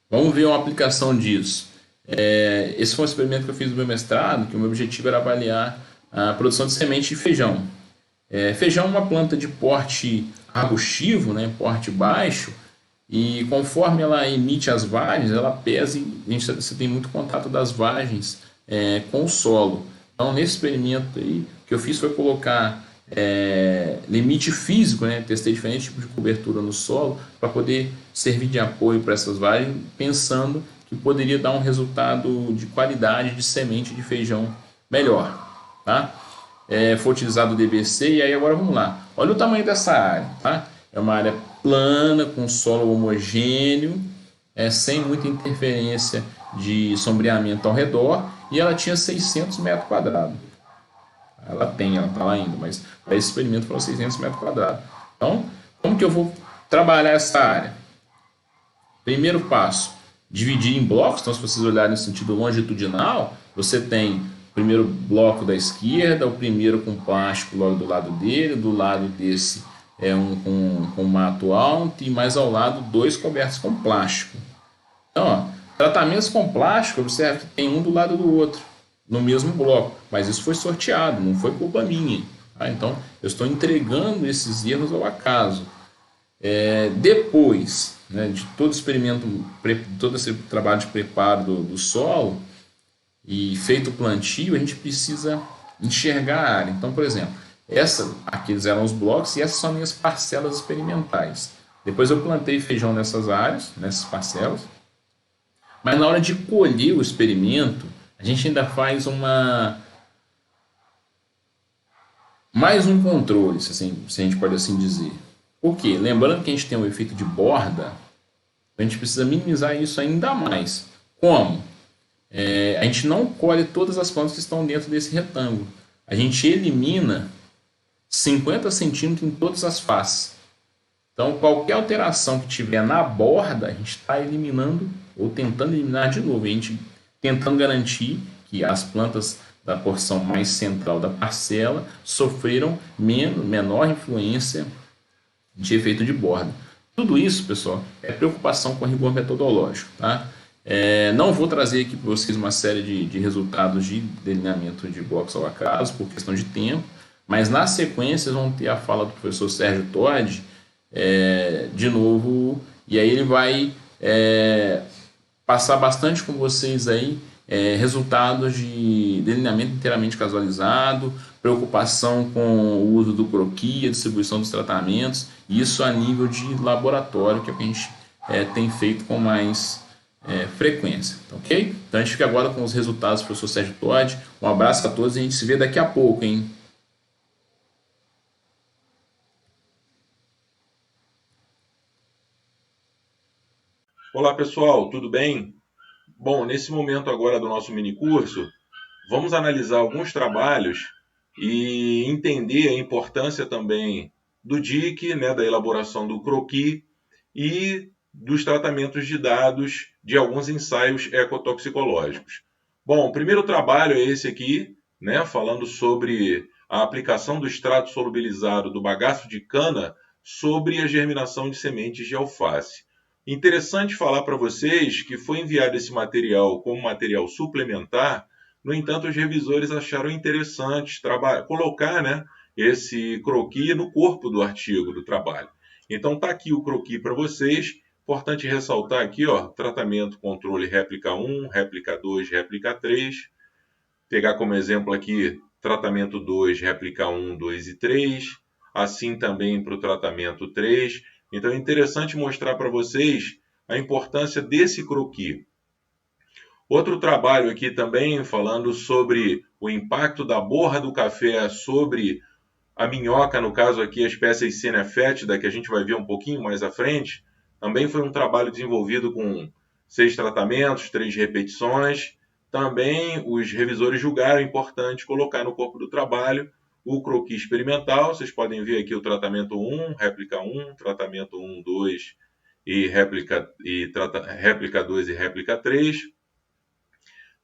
Vamos ver uma aplicação disso. Esse foi um experimento que eu fiz no meu mestrado, que o meu objetivo era avaliar a produção de semente de feijão. Feijão é uma planta de porte arbustivo, né, porte baixo, e conforme ela emite as vagens, ela pesa e você tem muito contato das vagens com o solo. Então, nesse experimento aí, o que eu fiz foi colocar limite físico, né? Testei diferentes tipos de cobertura no solo para poder servir de apoio para essas vagens, pensando que poderia dar um resultado de qualidade de semente de feijão melhor, tá? Foi utilizado o DBC e aí agora vamos lá. Olha o tamanho dessa área, tá? É uma área plana com solo homogêneo, sem muita interferência de sombreamento ao redor e ela tinha 600 metros quadrados. Ela está lá ainda, mas para esse experimento foram 600 metros quadrados. Então, como que eu vou trabalhar essa área? Primeiro passo, dividir em blocos. Então, se vocês olharem no sentido longitudinal, você tem o primeiro bloco da esquerda, o primeiro com plástico logo do lado dele, do lado desse um com mato alto e mais ao lado dois cobertos com plástico. Então, tratamentos com plástico, observe que tem um do lado do outro, no mesmo bloco, mas isso foi sorteado, não foi culpa minha. Tá? Então, eu estou entregando esses erros ao acaso. Depois, né, de todo experimento, todo esse trabalho de preparo do solo e feito o plantio, a gente precisa enxergar a área. Então, por exemplo, aqueles eram os blocos e essas são minhas parcelas experimentais. Depois eu plantei feijão nessas áreas, nessas parcelas, mas na hora de colher o experimento, a gente ainda faz mais um controle, se a gente pode assim dizer. Por quê? Lembrando que a gente tem um efeito de borda, a gente precisa minimizar isso ainda mais. Como? A gente não colhe todas as plantas que estão dentro desse retângulo. A gente elimina 50 centímetros em todas as faces. Então, qualquer alteração que tiver na borda, a gente está eliminando ou tentando eliminar de novo. A gente tentando garantir que as plantas da porção mais central da parcela sofreram menor influência de efeito de borda. Tudo isso, pessoal, é preocupação com rigor metodológico. Tá? Não vou trazer aqui para vocês uma série de resultados de delineamento de blocos ao acaso, por questão de tempo, mas na sequência vão ter a fala do professor Sérgio Todd, de novo, e aí ele vai passar bastante com vocês aí resultados de delineamento inteiramente casualizado, preocupação com o uso do croquis, a distribuição dos tratamentos, isso a nível de laboratório, que é o que a gente tem feito com mais frequência, ok? Então a gente fica agora com os resultados do professor Sérgio Todd. Um abraço a todos e a gente se vê daqui a pouco, hein? Olá pessoal, tudo bem? Bom, nesse momento agora do nosso minicurso, vamos analisar alguns trabalhos e entender a importância também do DIC, né, da elaboração do croquis e dos tratamentos de dados de alguns ensaios ecotoxicológicos. Bom, o primeiro trabalho é esse aqui, né, falando sobre a aplicação do extrato solubilizado do bagaço de cana sobre a germinação de sementes de alface. Interessante falar para vocês que foi enviado esse material como material suplementar, no entanto, os revisores acharam interessante colocar, né, esse croquis no corpo do artigo do trabalho. Então está aqui o croquis para vocês. Importante ressaltar aqui, ó, tratamento, controle, réplica 1, réplica 2, réplica 3. Pegar como exemplo aqui, tratamento 2, réplica 1, 2 e 3. Assim também para o tratamento 3. Então é interessante mostrar para vocês a importância desse croquis. Outro trabalho aqui também falando sobre o impacto da borra do café sobre a minhoca, no caso aqui a espécie Eisenia fétida, que a gente vai ver um pouquinho mais à frente. Também foi um trabalho desenvolvido com 6 tratamentos, 3 repetições. Também os revisores julgaram importante colocar no corpo do trabalho o croquis experimental. Vocês podem ver aqui o tratamento 1, réplica 1, tratamento 1, 2 e réplica 2 e réplica 3.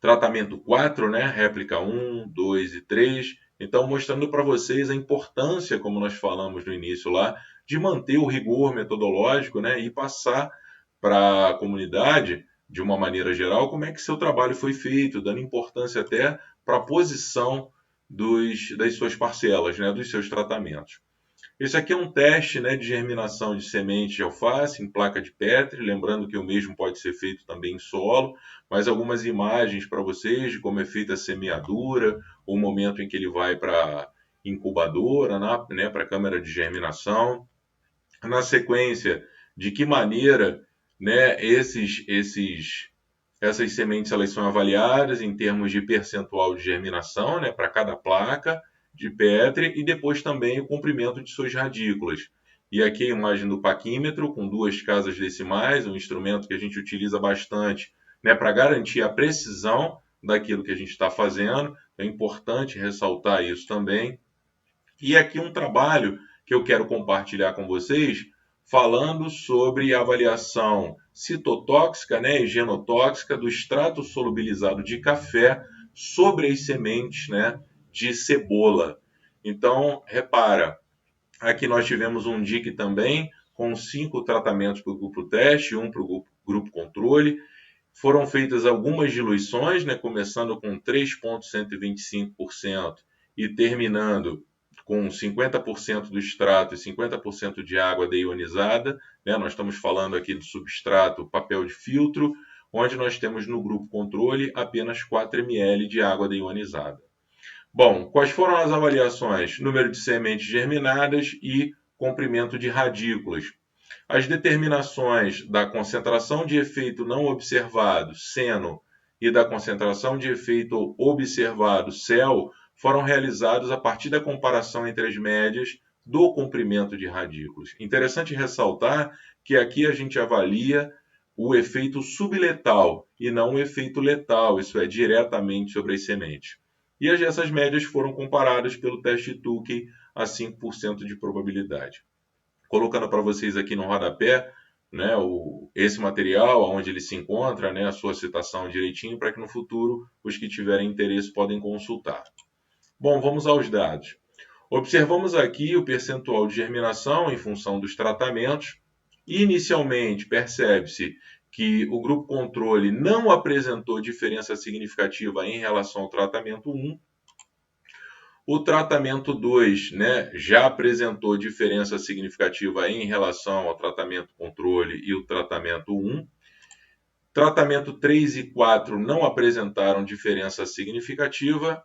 Tratamento 4, né? Réplica 1, 2 e 3. Então, mostrando para vocês a importância, como nós falamos no início lá, de manter o rigor metodológico, né? E passar para a comunidade, de uma maneira geral, como é que seu trabalho foi feito, dando importância até para a posição das suas parcelas, né? Dos seus tratamentos. Esse aqui é um teste, né, de germinação de semente de alface em placa de Petri, lembrando que o mesmo pode ser feito também em solo, mas algumas imagens para vocês de como é feita a semeadura, o momento em que ele vai para incubadora, né, para a câmara de germinação. Na sequência, de que maneira, né, essas sementes elas são avaliadas em termos de percentual de germinação, né, para cada placa de Petri, e depois também o comprimento de suas radículas. E aqui a imagem do paquímetro com 2 casas decimais, um instrumento que a gente utiliza bastante, né, para garantir a precisão daquilo que a gente está fazendo. É importante ressaltar isso também. E aqui um trabalho que eu quero compartilhar com vocês, falando sobre a avaliação citotóxica, né, e genotóxica do extrato solubilizado de café sobre as sementes, né, de cebola. Então, repara, aqui nós tivemos um DIC também, com 5 tratamentos para o grupo teste, 1 para o grupo controle. Foram feitas algumas diluições, né, começando com 3,125% e terminando com 50% do extrato e 50% de água deionizada, né? Nós estamos falando aqui do substrato papel de filtro, onde nós temos no grupo controle apenas 4 ml de água deionizada. Bom, quais foram as avaliações? Número de sementes germinadas e comprimento de radículas. As determinações da concentração de efeito não observado, seno, e da concentração de efeito observado, cel, foram realizados a partir da comparação entre as médias do comprimento de radículas. Interessante ressaltar que aqui a gente avalia o efeito subletal e não o efeito letal, isso é, diretamente sobre as sementes. E essas médias foram comparadas pelo teste Tukey a 5% de probabilidade. Colocando para vocês aqui no rodapé, né, esse material, onde ele se encontra, né, a sua citação direitinho, para que no futuro os que tiverem interesse podem consultar. Bom, vamos aos dados. Observamos aqui o percentual de germinação em função dos tratamentos. Inicialmente, percebe-se que o grupo controle não apresentou diferença significativa em relação ao tratamento 1. O tratamento 2, né, já apresentou diferença significativa em relação ao tratamento controle e o tratamento 1. Tratamento 3 e 4 não apresentaram diferença significativa.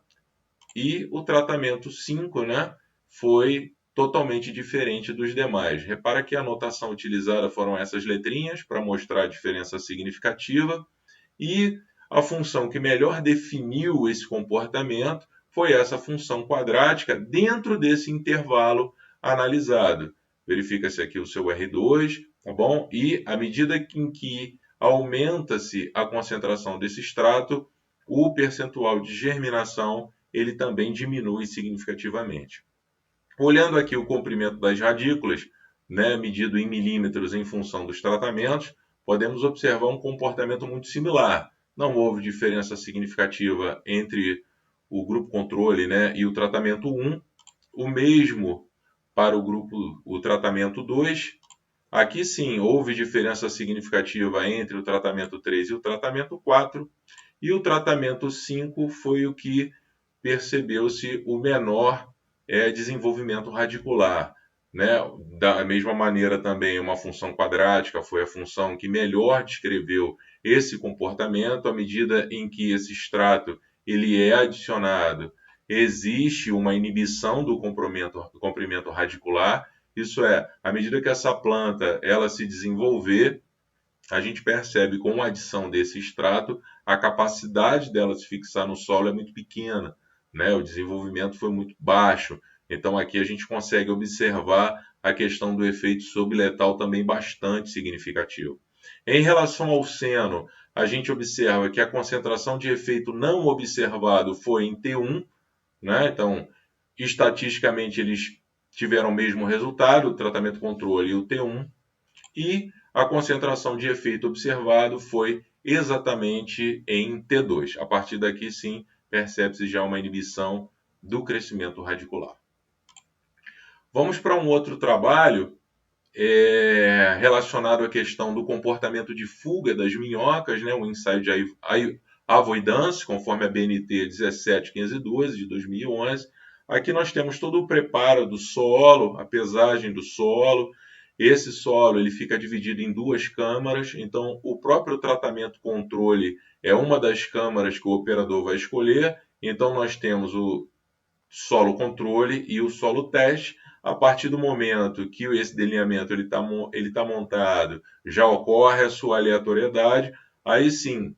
E o tratamento 5, né, foi totalmente diferente dos demais. Repara que a anotação utilizada foram essas letrinhas para mostrar a diferença significativa. E a função que melhor definiu esse comportamento foi essa função quadrática dentro desse intervalo analisado. Verifica-se aqui o seu R2, tá bom? E à medida em que aumenta-se a concentração desse extrato, o percentual de germinação ele também diminui significativamente. Olhando aqui o comprimento das radículas, né, medido em milímetros em função dos tratamentos, podemos observar um comportamento muito similar. Não houve diferença significativa entre o grupo controle, né, e o tratamento 1. O mesmo para o tratamento 2. Aqui sim, houve diferença significativa entre o tratamento 3 e o tratamento 4. E o tratamento 5 foi o que percebeu-se o menor desenvolvimento radicular. Né? Da mesma maneira também uma função quadrática foi a função que melhor descreveu esse comportamento. À medida em que esse extrato ele é adicionado, existe uma inibição do comprimento radicular. Isso é, à medida que essa planta ela se desenvolver, a gente percebe com a adição desse extrato, a capacidade dela se fixar no solo é muito pequena, né? O desenvolvimento foi muito baixo. Então aqui a gente consegue observar a questão do efeito subletal também bastante significativo. Em relação ao seno, a gente observa que a concentração de efeito não observado foi em T1, né? Então, estatisticamente eles tiveram o mesmo resultado, o tratamento controle e o T1, e a concentração de efeito observado foi exatamente em T2. A partir daqui, sim, percebe-se já uma inibição do crescimento radicular. Vamos para um outro trabalho relacionado à questão do comportamento de fuga das minhocas, né? Um ensaio de avoidance, conforme a BNT 17512 de 2011. Aqui nós temos todo o preparo do solo, a pesagem do solo. Esse solo ele fica dividido em 2 câmaras, então o próprio tratamento controle é uma das câmaras que o operador vai escolher. Então nós temos o solo controle e o solo teste. A partir do momento que esse delineamento ele tá montado, já ocorre a sua aleatoriedade, aí sim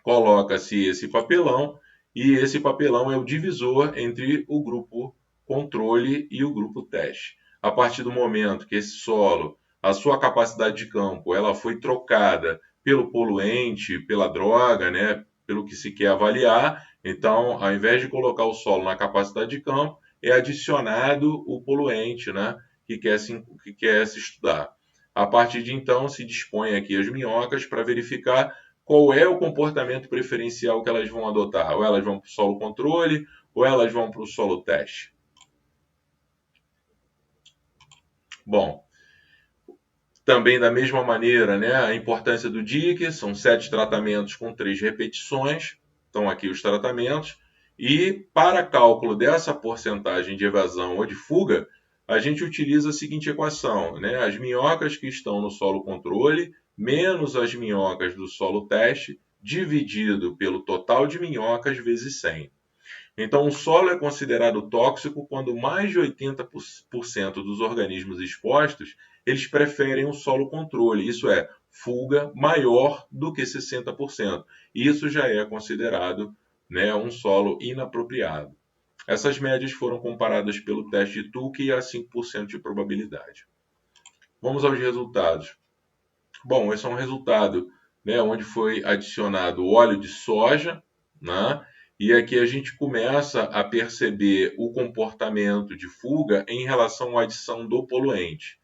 coloca-se esse papelão, e esse papelão é o divisor entre o grupo controle e o grupo teste. A partir do momento que esse solo, a sua capacidade de campo, ela foi trocada pelo poluente, pela droga, né, pelo que se quer avaliar, então, ao invés de colocar o solo na capacidade de campo, é adicionado o poluente, né, que quer se estudar. A partir de então, se dispõe aqui as minhocas para verificar qual é o comportamento preferencial que elas vão adotar. Ou elas vão para o solo controle, ou elas vão para o solo teste. Bom, também da mesma maneira, né, a importância do DIC, são 7 tratamentos com 3 repetições. Estão aqui os tratamentos. E para cálculo dessa porcentagem de evasão ou de fuga, a gente utiliza a seguinte equação, né? As minhocas que estão no solo controle menos as minhocas do solo teste, dividido pelo total de minhocas vezes 100. Então, o solo é considerado tóxico quando mais de 80% dos organismos expostos, eles preferem o solo controle, isso é, fuga maior do que 60%. Isso já é considerado, né, um solo inapropriado. Essas médias foram comparadas pelo teste de Tukey a 5% de probabilidade. Vamos aos resultados. Bom, esse é um resultado, né, onde foi adicionado óleo de soja, né? E aqui a gente começa a perceber o comportamento de fuga em relação à adição do poluente.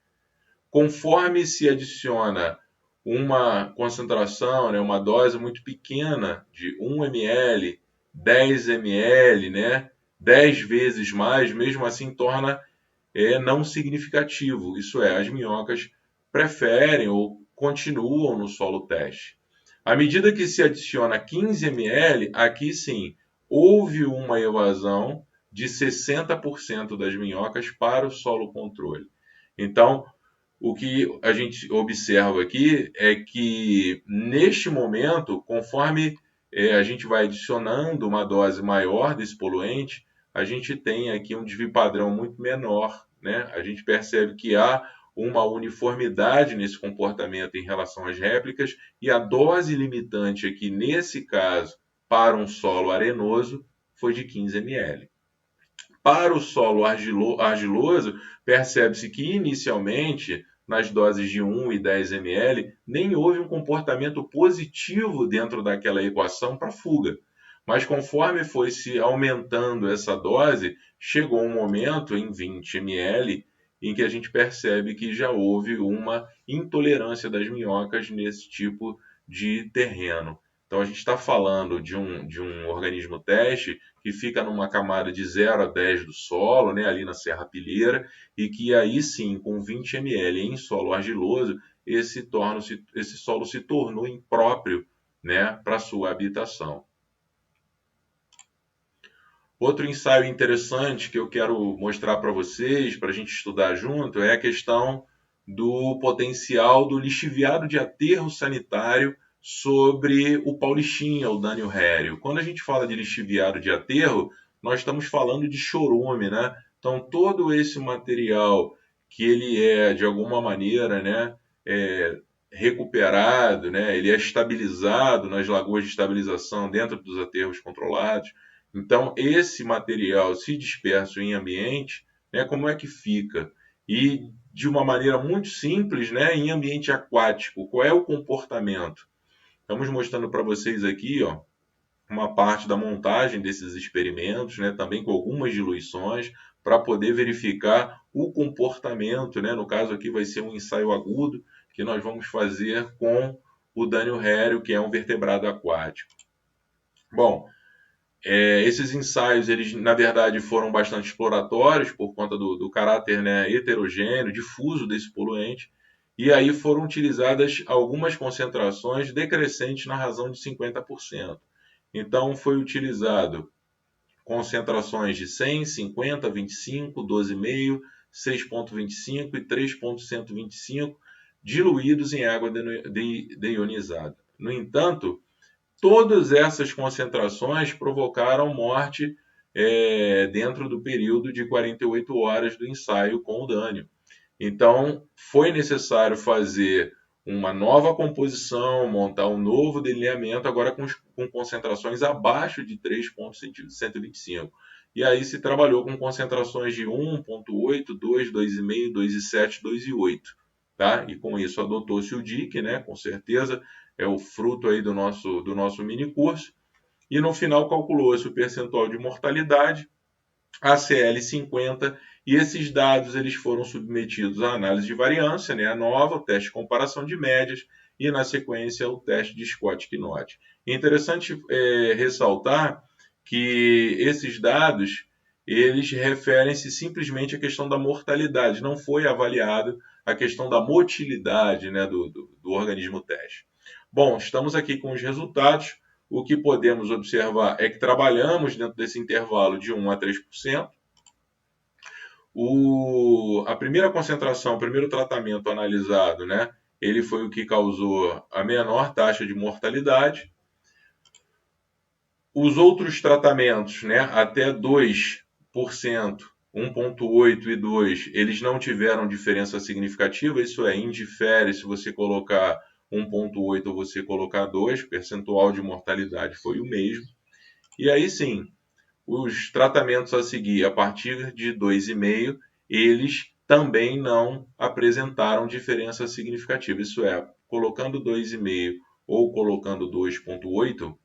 Conforme se adiciona uma concentração, né, uma dose muito pequena de 1 ml, 10 ml, né, 10 vezes mais, mesmo assim torna não significativo. Isso é, as minhocas preferem ou continuam no solo teste. À medida que se adiciona 15 ml, aqui sim, houve uma evasão de 60% das minhocas para o solo controle. Então, o que a gente observa aqui é que, neste momento, conforme a gente vai adicionando uma dose maior desse poluente, a gente tem aqui um desvio padrão muito menor, né? A gente percebe que há uma uniformidade nesse comportamento em relação às réplicas, e a dose limitante aqui, nesse caso, para um solo arenoso, foi de 15 ml. Para o solo argiloso, percebe-se que inicialmente, nas doses de 1 e 10 ml, nem houve um comportamento positivo dentro daquela equação para fuga. Mas conforme foi se aumentando essa dose, chegou um momento em 20 ml em que a gente percebe que já houve uma intolerância das minhocas nesse tipo de terreno. Então a gente está falando de um organismo teste que fica numa camada de 0 a 10 do solo, né, ali na serrapilheira, e que aí sim, com 20 ml em solo argiloso, esse solo se tornou impróprio, né, para sua habitação. Outro ensaio interessante que eu quero mostrar para vocês, para a gente estudar junto, é a questão do potencial do lixiviado de aterro sanitário sobre o paulistinha, o Dânio rério. Quando a gente fala de lixiviado de aterro, nós estamos falando de chorume, né? Então, todo esse material que ele é, de alguma maneira, né, recuperado, né, ele é estabilizado nas lagoas de estabilização dentro dos aterros controlados. Então, esse material se disperso em ambiente, né, como é que fica? E, de uma maneira muito simples, né, em ambiente aquático, qual é o comportamento? Estamos mostrando para vocês aqui, ó, uma parte da montagem desses experimentos, né, também com algumas diluições, para poder verificar o comportamento, né? No caso aqui vai ser um ensaio agudo que nós vamos fazer com o Dânio rério, que é um vertebrado aquático. Bom, esses ensaios, eles na verdade foram bastante exploratórios por conta do caráter, né, heterogêneo, difuso desse poluente, e aí foram utilizadas algumas concentrações decrescentes na razão de 50%. Então foi utilizado concentrações de 100, 50, 25, 12,5, 6,25 e 3,125 diluídos em água deionizada. No entanto, todas essas concentrações provocaram morte dentro do período de 48 horas do ensaio com o Dânio. Então, foi necessário fazer uma nova composição, montar um novo delineamento, agora com concentrações abaixo de 3,125. E aí se trabalhou com concentrações de 1,8, 2, 2,5, 2,7, 2,8. Tá? E com isso adotou-se o DIC, né? Com certeza é o fruto aí do nosso mini curso. E no final calculou-se o percentual de mortalidade, a CL50, e esses dados eles foram submetidos à análise de variância, né, a nova, o teste de comparação de médias, e na sequência o teste de Scott-Knott. É interessante ressaltar que esses dados eles referem-se simplesmente à questão da mortalidade, não foi avaliado a questão da motilidade, né, do organismo teste. Bom, estamos aqui com os resultados. O que podemos observar é que trabalhamos dentro desse intervalo de 1 a 3%. A primeira concentração, o primeiro tratamento analisado, né, ele foi o que causou a menor taxa de mortalidade. Os outros tratamentos, né, até 2%, 1,8 e 2, eles não tiveram diferença significativa, isso indifere se você colocar 1,8 ou você colocar 2, o percentual de mortalidade foi o mesmo. E aí sim, os tratamentos a seguir, a partir de 2,5, eles também não apresentaram diferença significativa. Isso colocando 2,5 ou colocando 2,8,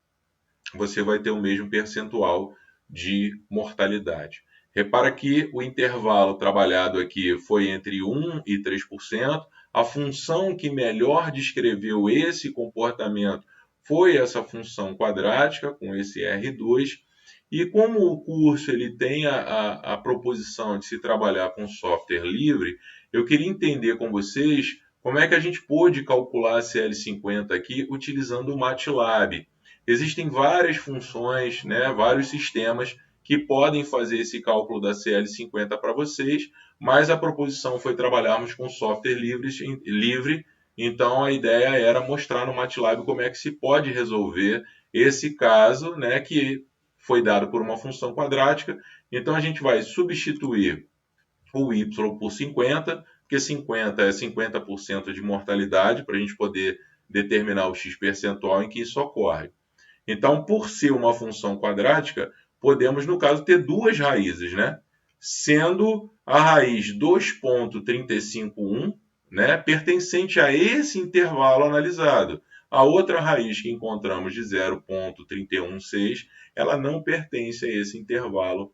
você vai ter o mesmo percentual de mortalidade. Repara que o intervalo trabalhado aqui foi entre 1 e 3%. A função que melhor descreveu esse comportamento foi essa função quadrática, com esse R2. E como o curso ele tem a proposição de se trabalhar com software livre, eu queria entender com vocês como é que a gente pôde calcular a CL50 aqui utilizando o MATLAB. Existem várias funções, né, vários sistemas que podem fazer esse cálculo da CL50 para vocês, mas a proposição foi trabalharmos com software livre, então a ideia era mostrar no MATLAB como é que se pode resolver esse caso, né, que foi dado por uma função quadrática. Então a gente vai substituir o y por 50, porque 50 é 50% de mortalidade, para a gente poder determinar o x percentual em que isso ocorre. Então, por ser uma função quadrática, podemos, no caso, ter duas raízes, né? Sendo a raiz 2,351, né, pertencente a esse intervalo analisado. A outra raiz que encontramos de 0,316, ela não pertence a esse intervalo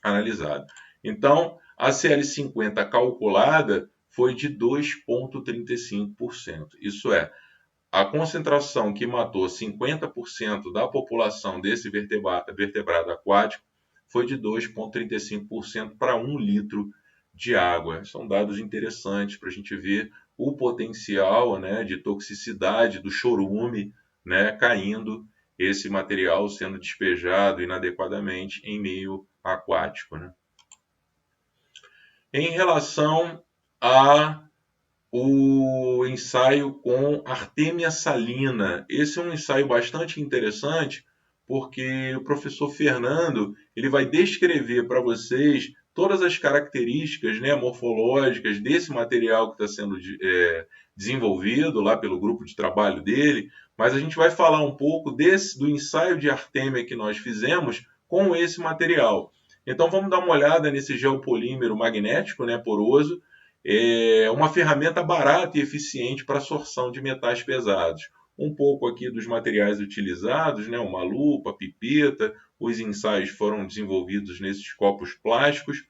analisado. Então, a CL50 calculada foi de 2,35%. Isso é, a concentração que matou 50% da população desse vertebrado aquático foi de 2,35% para 1 litro de água. São dados interessantes para a gente ver o potencial, né, de toxicidade do chorume, né, caindo, esse material sendo despejado inadequadamente em meio aquático, né? Em relação o ensaio com artêmia salina. Esse é um ensaio bastante interessante, porque o professor Fernando ele vai descrever para vocês todas as características, né, morfológicas desse material que está sendo desenvolvido lá pelo grupo de trabalho dele, mas a gente vai falar um pouco do ensaio de artêmia que nós fizemos com esse material. Então vamos dar uma olhada nesse geopolímero magnético, né, poroso, uma ferramenta barata e eficiente para a sorção de metais pesados. Um pouco aqui dos materiais utilizados, né, uma lupa, pipeta, os ensaios foram desenvolvidos nesses copos plásticos,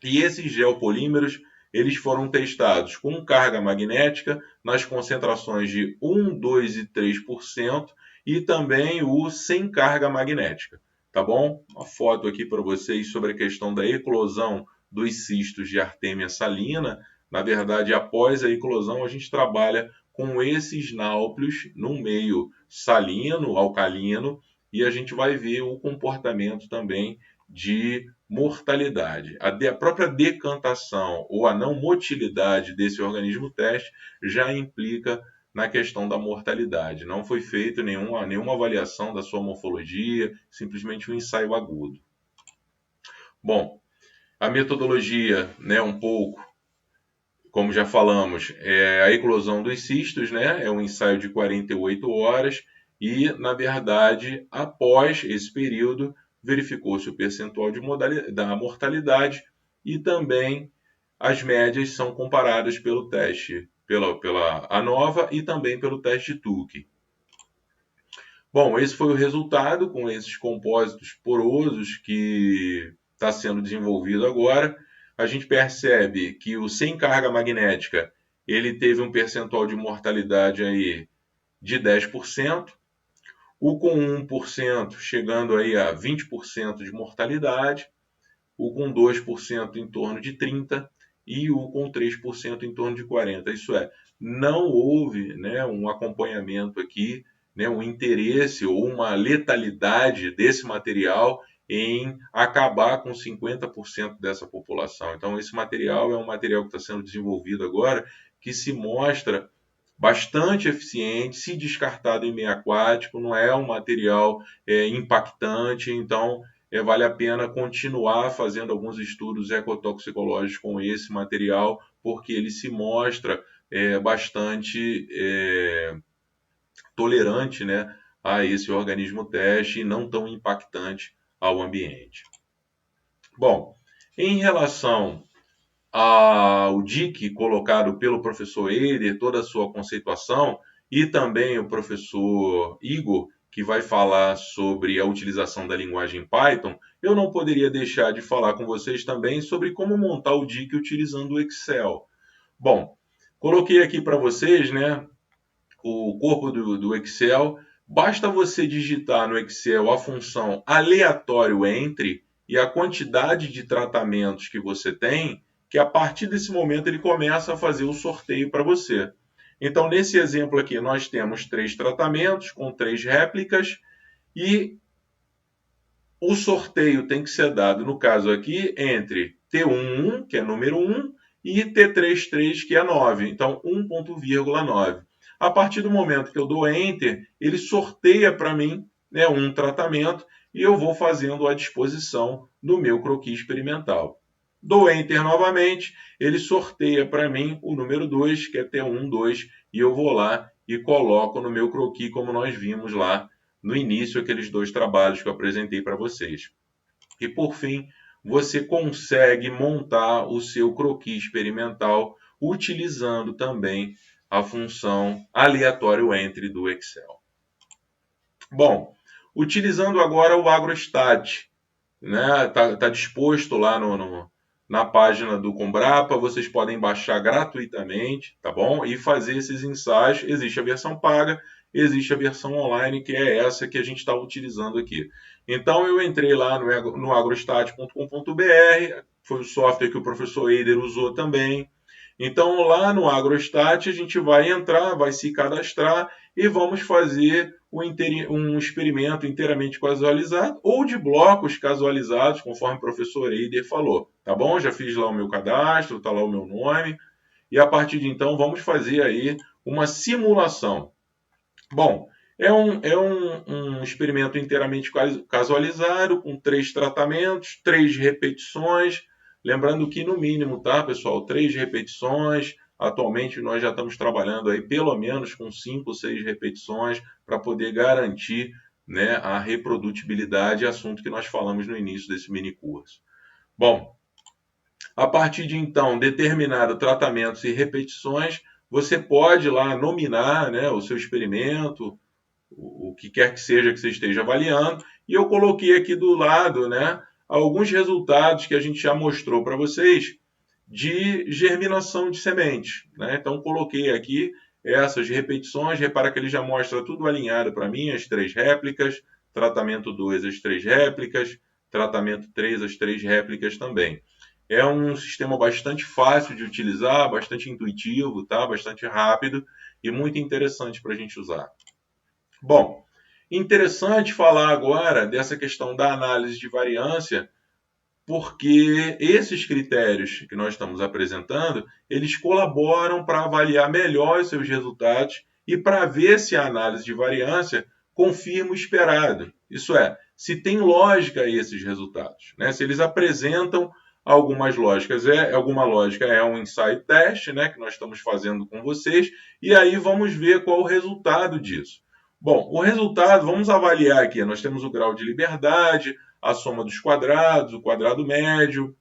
e esses geopolímeros eles foram testados com carga magnética nas concentrações de 1, 2 e 3%, e também o sem carga magnética. Tá bom? Uma foto aqui para vocês sobre a questão da eclosão dos cistos de artêmia salina. Na verdade, após a eclosão, a gente trabalha com esses náuplios no meio salino, alcalino, e a gente vai ver o comportamento também de mortalidade. A própria decantação ou a não motilidade desse organismo teste já implica na questão da mortalidade. Não foi feita nenhuma avaliação da sua morfologia, simplesmente um ensaio agudo. Bom, a metodologia, né, um pouco, como já falamos, é a eclosão dos cistos, né, é um ensaio de 48 horas e, na verdade, após esse período, verificou-se o percentual da mortalidade e também as médias são comparadas pelo teste, pela ANOVA e também pelo teste Tukey. Bom, esse foi o resultado com esses compósitos porosos que está sendo desenvolvido agora. A gente percebe que o sem carga magnética ele teve um percentual de mortalidade aí de 10%, o com 1% chegando aí a 20% de mortalidade, o com 2% em torno de 30% e o com 3% em torno de 40%. Isso é, não houve, né, um acompanhamento aqui, né, um interesse ou uma letalidade desse material em acabar com 50% dessa população. Então, esse material é um material que está sendo desenvolvido agora, que se mostra bastante eficiente, se descartado em meio aquático, não é um material impactante, então vale a pena continuar fazendo alguns estudos ecotoxicológicos com esse material, porque ele se mostra bastante tolerante, né, a esse organismo teste e não tão impactante ao ambiente. Bom, em relação ao DIC colocado pelo professor Eider, toda a sua conceituação, e também o professor Igor, que vai falar sobre a utilização da linguagem Python, eu não poderia deixar de falar com vocês também sobre como montar o DIC utilizando o Excel. Bom, coloquei aqui para vocês, né, o corpo do Excel. Basta você digitar no Excel a função aleatório entre e a quantidade de tratamentos que você tem, que a partir desse momento ele começa a fazer o sorteio para você. Então, nesse exemplo aqui, nós temos 3 tratamentos com 3 réplicas e o sorteio tem que ser dado, no caso aqui, entre T11, que é número 1, e T33, que é 9. Então, 1,9. A partir do momento que eu dou Enter, ele sorteia para mim, né, um tratamento e eu vou fazendo à disposição do meu croquis experimental. Dou Enter novamente, ele sorteia para mim o número 2, que é T1, 2, e eu vou lá e coloco no meu croquis, como nós vimos lá no início, aqueles 2 trabalhos que eu apresentei para vocês. E, por fim, você consegue montar o seu croquis experimental utilizando também a função aleatório entre do Excel. Bom, utilizando agora o AgroStat, né? Tá disposto lá na página do Combrapa, vocês podem baixar gratuitamente, tá bom? E fazer esses ensaios. Existe a versão paga, existe a versão online, que é essa que a gente está utilizando aqui. Então, eu entrei lá no agrostat.com.br, foi o software que o professor Eider usou também. Então, lá no AgroStat, a gente vai entrar, vai se cadastrar e vamos fazer um experimento inteiramente casualizado ou de blocos casualizados, conforme o professor Eider falou. Tá bom? Já fiz lá o meu cadastro, tá lá o meu nome. E a partir de então, vamos fazer aí uma simulação. Bom, é um experimento inteiramente casualizado, com 3 tratamentos, 3 repetições. Lembrando que, no mínimo, tá, pessoal? 3 repetições. Atualmente, nós já estamos trabalhando aí pelo menos com 5 ou 6 repetições para poder garantir, né, a reprodutibilidade, assunto que nós falamos no início desse mini curso. Bom, a partir de então, determinado tratamentos e repetições, você pode lá nominar, né, o seu experimento, o que quer que seja que você esteja avaliando, e eu coloquei aqui do lado, né, alguns resultados que a gente já mostrou para vocês de germinação de sementes, né? Então coloquei aqui essas repetições, repara que ele já mostra tudo alinhado para mim, as 3 réplicas, tratamento 2, as 3 réplicas, tratamento 3, as 3 réplicas também. É um sistema bastante fácil de utilizar, bastante intuitivo, tá? Bastante rápido e muito interessante para a gente usar. Bom, interessante falar agora dessa questão da análise de variância, porque esses critérios que nós estamos apresentando, eles colaboram para avaliar melhor os seus resultados e para ver se a análise de variância confirma o esperado. Isso é, se tem lógica a esses resultados, né? Se eles apresentam algumas lógicas, alguma lógica é um ensaio teste, né, que nós estamos fazendo com vocês, e aí vamos ver qual o resultado disso. Bom, o resultado, vamos avaliar aqui, nós temos o grau de liberdade, a soma dos quadrados, o quadrado médio,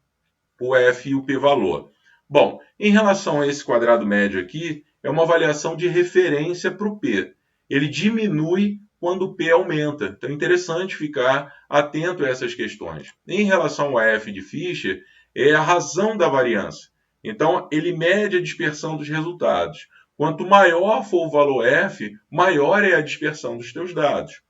o F e o p-valor. Bom, em relação a esse quadrado médio aqui, é uma avaliação de referência para o P. Ele diminui quando o P aumenta. Então é interessante ficar atento a essas questões. Em relação ao F de Fischer, é a razão da variância. Então, ele mede a dispersão dos resultados. Quanto maior for o valor F, maior é a dispersão dos teus dados.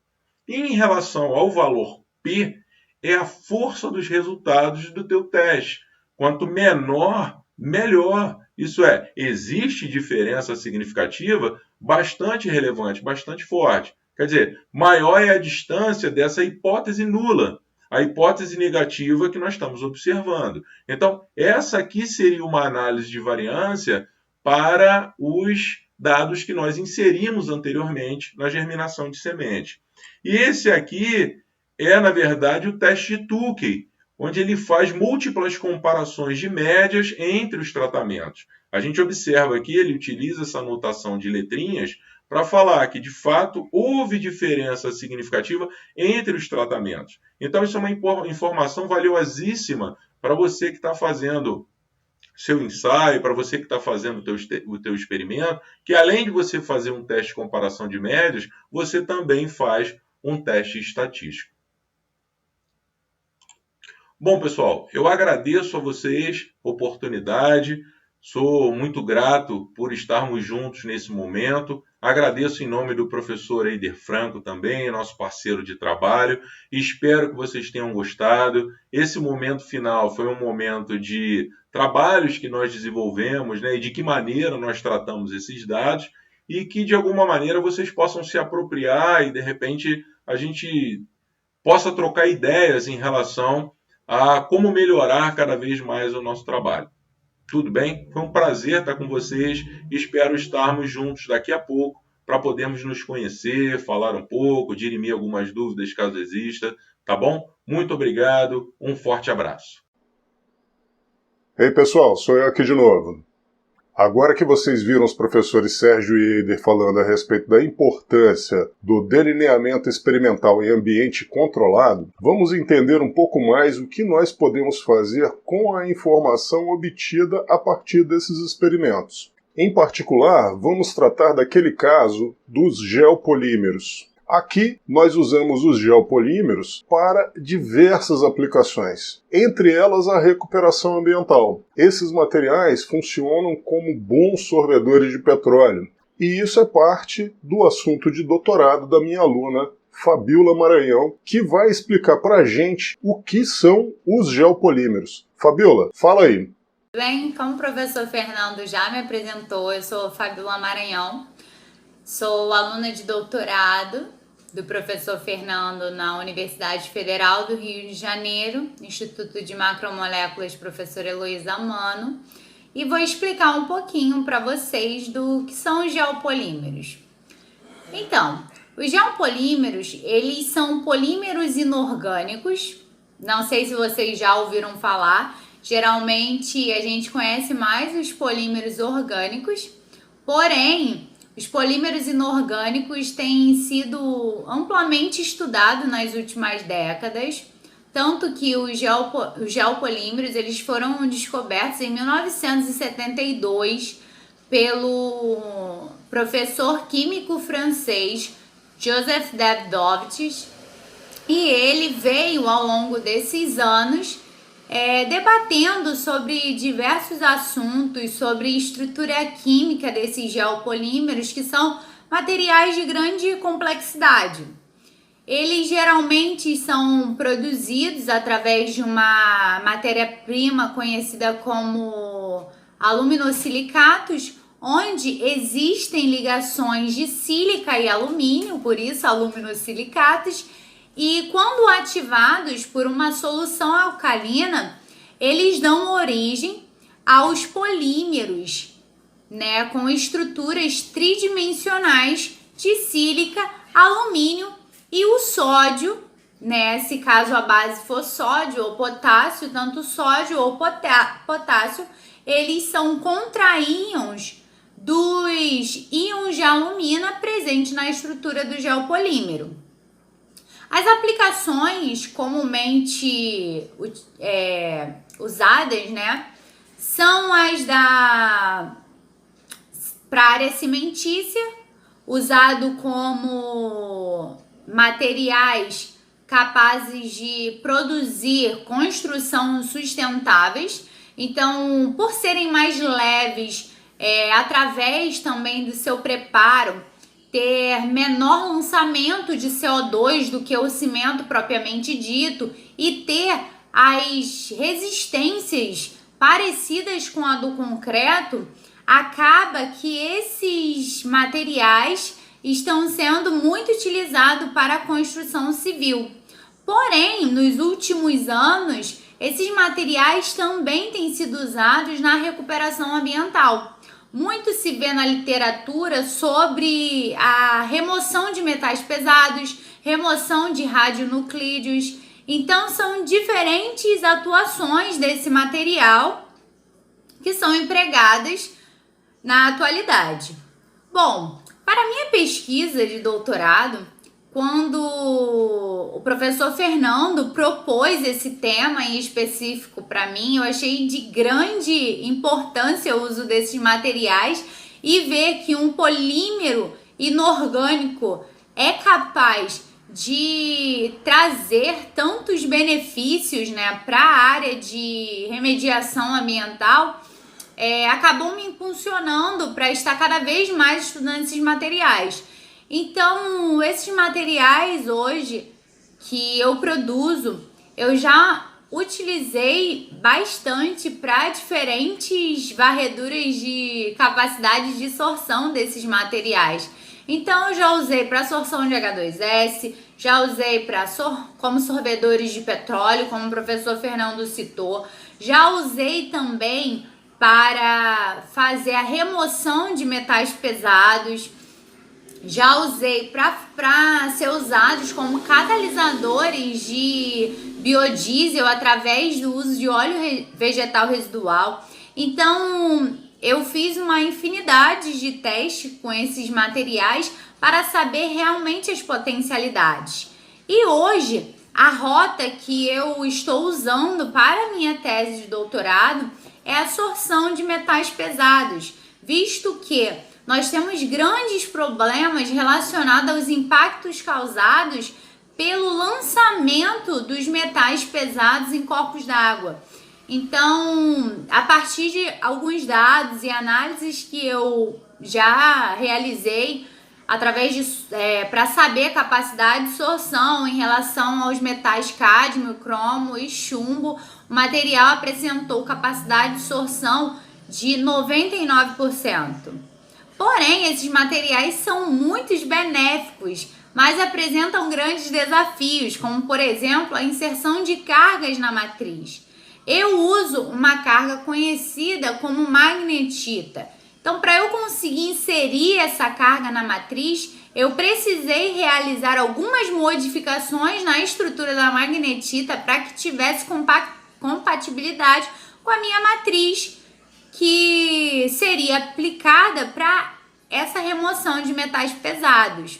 E em relação ao valor P, é a força dos resultados do teu teste. Quanto menor, melhor. Isso é, existe diferença significativa bastante relevante, bastante forte. Quer dizer, maior é a distância dessa hipótese nula, a hipótese negativa que nós estamos observando. Então, essa aqui seria uma análise de variância para os dados que nós inserimos anteriormente na germinação de semente. E esse aqui é, na verdade, o teste de Tukey, onde ele faz múltiplas comparações de médias entre os tratamentos. A gente observa que ele utiliza essa notação de letrinhas para falar que, de fato, houve diferença significativa entre os tratamentos. Então, isso é uma informação valiosíssima para você que está fazendo seu ensaio, para você que está fazendo o teu experimento, que além de você fazer um teste de comparação de médias, você também faz um teste estatístico. Bom, pessoal, eu agradeço a vocês a oportunidade, sou muito grato por estarmos juntos nesse momento, agradeço em nome do professor Eider Franco também, nosso parceiro de trabalho, e espero que vocês tenham gostado. Esse momento final foi um momento de trabalhos que nós desenvolvemos, né, e de que maneira nós tratamos esses dados, e que de alguma maneira vocês possam se apropriar e de repente a gente possa trocar ideias em relação a como melhorar cada vez mais o nosso trabalho. Tudo bem? Foi um prazer estar com vocês e espero estarmos juntos daqui a pouco para podermos nos conhecer, falar um pouco, dirimir algumas dúvidas caso exista, tá bom? Muito obrigado, um forte abraço. Ei pessoal, sou eu aqui de novo. Agora que vocês viram os professores Sérgio e Eider falando a respeito da importância do delineamento experimental em ambiente controlado, vamos entender um pouco mais o que nós podemos fazer com a informação obtida a partir desses experimentos. Em particular, vamos tratar daquele caso dos geopolímeros. Aqui, nós usamos os geopolímeros para diversas aplicações, entre elas a recuperação ambiental. Esses materiais funcionam como bons sorvedores de petróleo, e isso é parte do assunto de doutorado da minha aluna, Fabiola Maranhão, que vai explicar para a gente o que são os geopolímeros. Fabiola, fala aí. Bem, como o professor Fernando já me apresentou, eu sou Fabiola Maranhão, sou aluna de doutorado do professor Fernando na Universidade Federal do Rio de Janeiro, Instituto de Macromoléculas, professor Heloísa Mano, e vou explicar um pouquinho para vocês do que são os geopolímeros. Então, os geopolímeros, eles são polímeros inorgânicos, não sei se vocês já ouviram falar, geralmente a gente conhece mais os polímeros orgânicos, porém, os polímeros inorgânicos têm sido amplamente estudados nas últimas décadas, tanto que os geopolímeros eles foram descobertos em 1972 pelo professor químico francês Joseph Davidovich, e ele veio ao longo desses anos debatendo sobre diversos assuntos, sobre estrutura química desses geopolímeros, que são materiais de grande complexidade. Eles geralmente são produzidos através de uma matéria-prima conhecida como aluminosilicatos, onde existem ligações de sílica e alumínio, por isso aluminosilicatos, e quando ativados por uma solução alcalina, eles dão origem aos polímeros, né, com estruturas tridimensionais de sílica, alumínio E o sódio, né, se caso a base for sódio ou potássio, tanto sódio ou potássio, eles são contraíons dos íons de alumina presentes na estrutura do geopolímero. As aplicações comumente usadas, né, são as para a área cimentícia, usado como materiais capazes de produzir construção sustentáveis. Então, por serem mais leves, através também do seu preparo, ter menor lançamento de CO2 do que o cimento propriamente dito e ter as resistências parecidas com a do concreto, acaba que esses materiais estão sendo muito utilizados para a construção civil. Porém, nos últimos anos, esses materiais também têm sido usados na recuperação ambiental. Muito se vê na literatura sobre a remoção de metais pesados, remoção de radionuclídeos. Então, são diferentes atuações desse material que são empregadas na atualidade. Bom, para minha pesquisa de doutorado, quando o professor Fernando propôs esse tema em específico para mim, eu achei de grande importância o uso desses materiais e ver que um polímero inorgânico é capaz de trazer tantos benefícios, né, para a área de remediação ambiental, acabou me impulsionando para estar cada vez mais estudando esses materiais. Então, esses materiais hoje que eu produzo, eu já utilizei bastante para diferentes varreduras de capacidade de sorção desses materiais. Então, eu já usei para sorção de H2S, já usei como sorvedores de petróleo, como o professor Fernando citou, já usei também para fazer a remoção de metais pesados, já usei para ser usados como catalisadores de biodiesel através do uso de óleo vegetal residual. Então, eu fiz uma infinidade de testes com esses materiais para saber realmente as potencialidades. E hoje, a rota que eu estou usando para a minha tese de doutorado é a sorção de metais pesados, visto que nós temos grandes problemas relacionados aos impactos causados pelo lançamento dos metais pesados em corpos d'água. Então, a partir de alguns dados e análises que eu já realizei, para saber a capacidade de sorção em relação aos metais cádmio, cromo e chumbo, o material apresentou capacidade de sorção de 99%. Porém, esses materiais são muito benéficos, mas apresentam grandes desafios, como, por exemplo, a inserção de cargas na matriz. Eu uso uma carga conhecida como magnetita. Então, para eu conseguir inserir essa carga na matriz, eu precisei realizar algumas modificações na estrutura da magnetita para que tivesse compatibilidade com a minha matriz, que seria aplicada para essa remoção de metais pesados.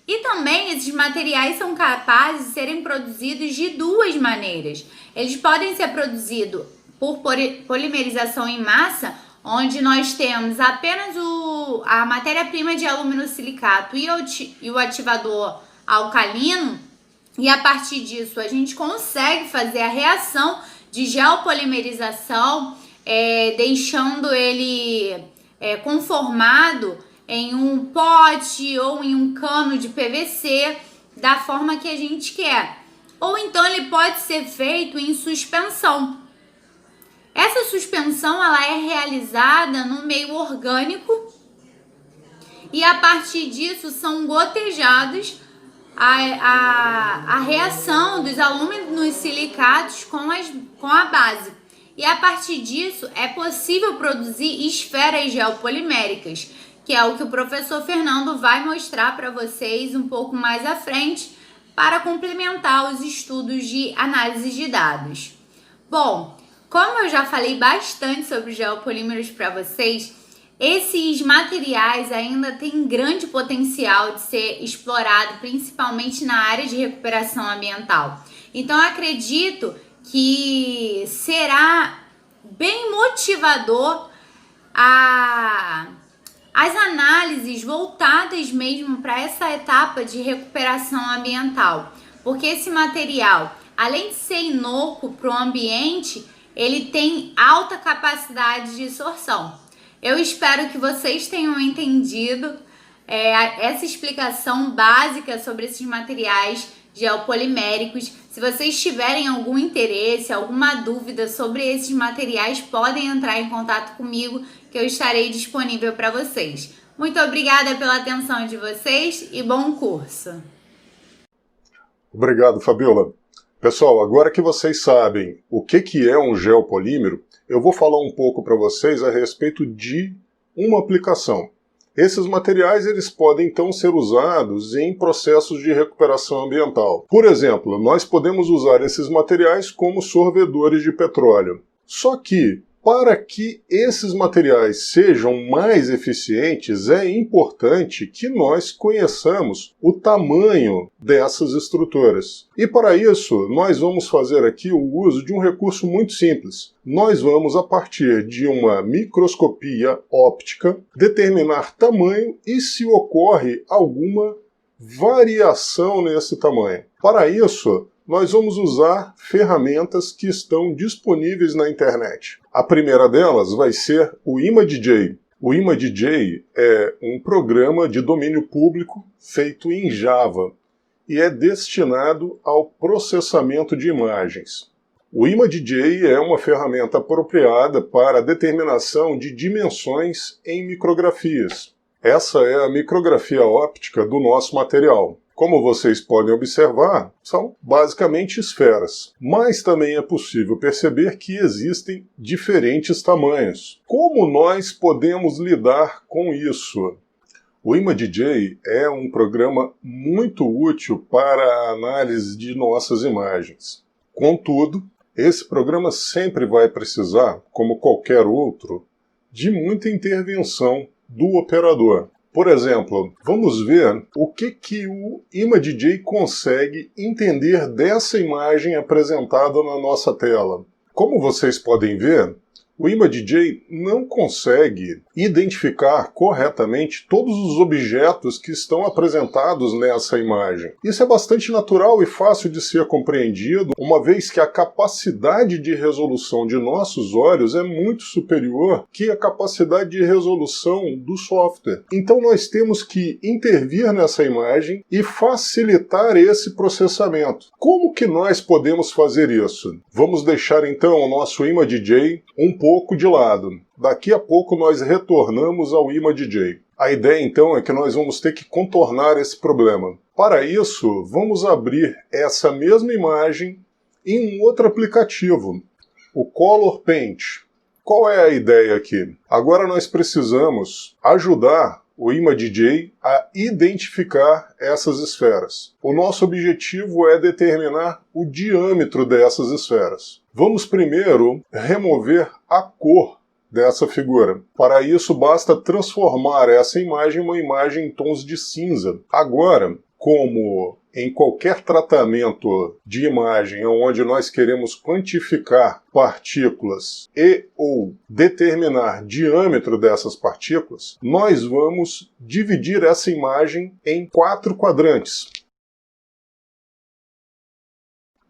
E também esses materiais são capazes de serem produzidos de duas maneiras. Eles podem ser produzidos por polimerização em massa, onde nós temos apenas a matéria-prima de aluminosilicato e o ativador alcalino, e a partir disso a gente consegue fazer a reação de geopolimerização, deixando ele conformado em um pote ou em um cano de PVC da forma que a gente quer. Ou então ele pode ser feito em suspensão. Essa suspensão ela é realizada no meio orgânico e a partir disso são gotejados a reação dos aluminosilicatos com a base. E a partir disso é possível produzir esferas geopoliméricas, que é o que o professor Fernando vai mostrar para vocês um pouco mais à frente para complementar os estudos de análise de dados. Bom, como eu já falei bastante sobre geopolímeros para vocês, esses materiais ainda têm grande potencial de ser explorado, principalmente na área de recuperação ambiental. Então, eu acredito que será bem motivador as análises voltadas mesmo para essa etapa de recuperação ambiental, porque esse material, além de ser inócuo para o ambiente, ele tem alta capacidade de sorção. Eu espero que vocês tenham entendido essa explicação básica sobre esses materiais geopoliméricos. Se vocês tiverem algum interesse, alguma dúvida sobre esses materiais, podem entrar em contato comigo, que eu estarei disponível para vocês. Muito obrigada pela atenção de vocês e bom curso! Obrigado, Fabiola. Pessoal, agora que vocês sabem o que é um geopolímero, eu vou falar um pouco para vocês a respeito de uma aplicação. Esses materiais eles podem então ser usados em processos de recuperação ambiental. Por exemplo, nós podemos usar esses materiais como sorvedores de petróleo. Só que, para que esses materiais sejam mais eficientes, é importante que nós conheçamos o tamanho dessas estruturas. E para isso, nós vamos fazer aqui o uso de um recurso muito simples. Nós vamos, a partir de uma microscopia óptica, determinar tamanho e se ocorre alguma variação nesse tamanho. Para isso, nós vamos usar ferramentas que estão disponíveis na internet. A primeira delas vai ser o ImageJ. O ImageJ é um programa de domínio público feito em Java e é destinado ao processamento de imagens. O ImageJ é uma ferramenta apropriada para a determinação de dimensões em micrografias. Essa é a micrografia óptica do nosso material. Como vocês podem observar, são basicamente esferas, mas também é possível perceber que existem diferentes tamanhos. Como nós podemos lidar com isso? O ImageJ é um programa muito útil para a análise de nossas imagens. Contudo, esse programa sempre vai precisar, como qualquer outro, de muita intervenção do operador. Por exemplo, vamos ver o que o ImageJ consegue entender dessa imagem apresentada na nossa tela. Como vocês podem ver, o ImageJ não consegue identificar corretamente todos os objetos que estão apresentados nessa imagem. Isso é bastante natural e fácil de ser compreendido, uma vez que a capacidade de resolução de nossos olhos é muito superior que a capacidade de resolução do software. Então nós temos que intervir nessa imagem e facilitar esse processamento. Como que nós podemos fazer isso? Vamos deixar então o nosso ImageJ um pouco de lado. Daqui a pouco nós retornamos ao ImageJ. A ideia então é que nós vamos ter que contornar esse problema. Para isso, vamos abrir essa mesma imagem em um outro aplicativo, o Color Paint. Qual é a ideia aqui? Agora nós precisamos ajudar o ImageJ a identificar essas esferas. O nosso objetivo é determinar o diâmetro dessas esferas. Vamos primeiro remover a cor dessa figura. Para isso, basta transformar essa imagem em uma imagem em tons de cinza. Agora, como em qualquer tratamento de imagem onde nós queremos quantificar partículas e ou determinar diâmetro dessas partículas, nós vamos dividir essa imagem em 4 quadrantes.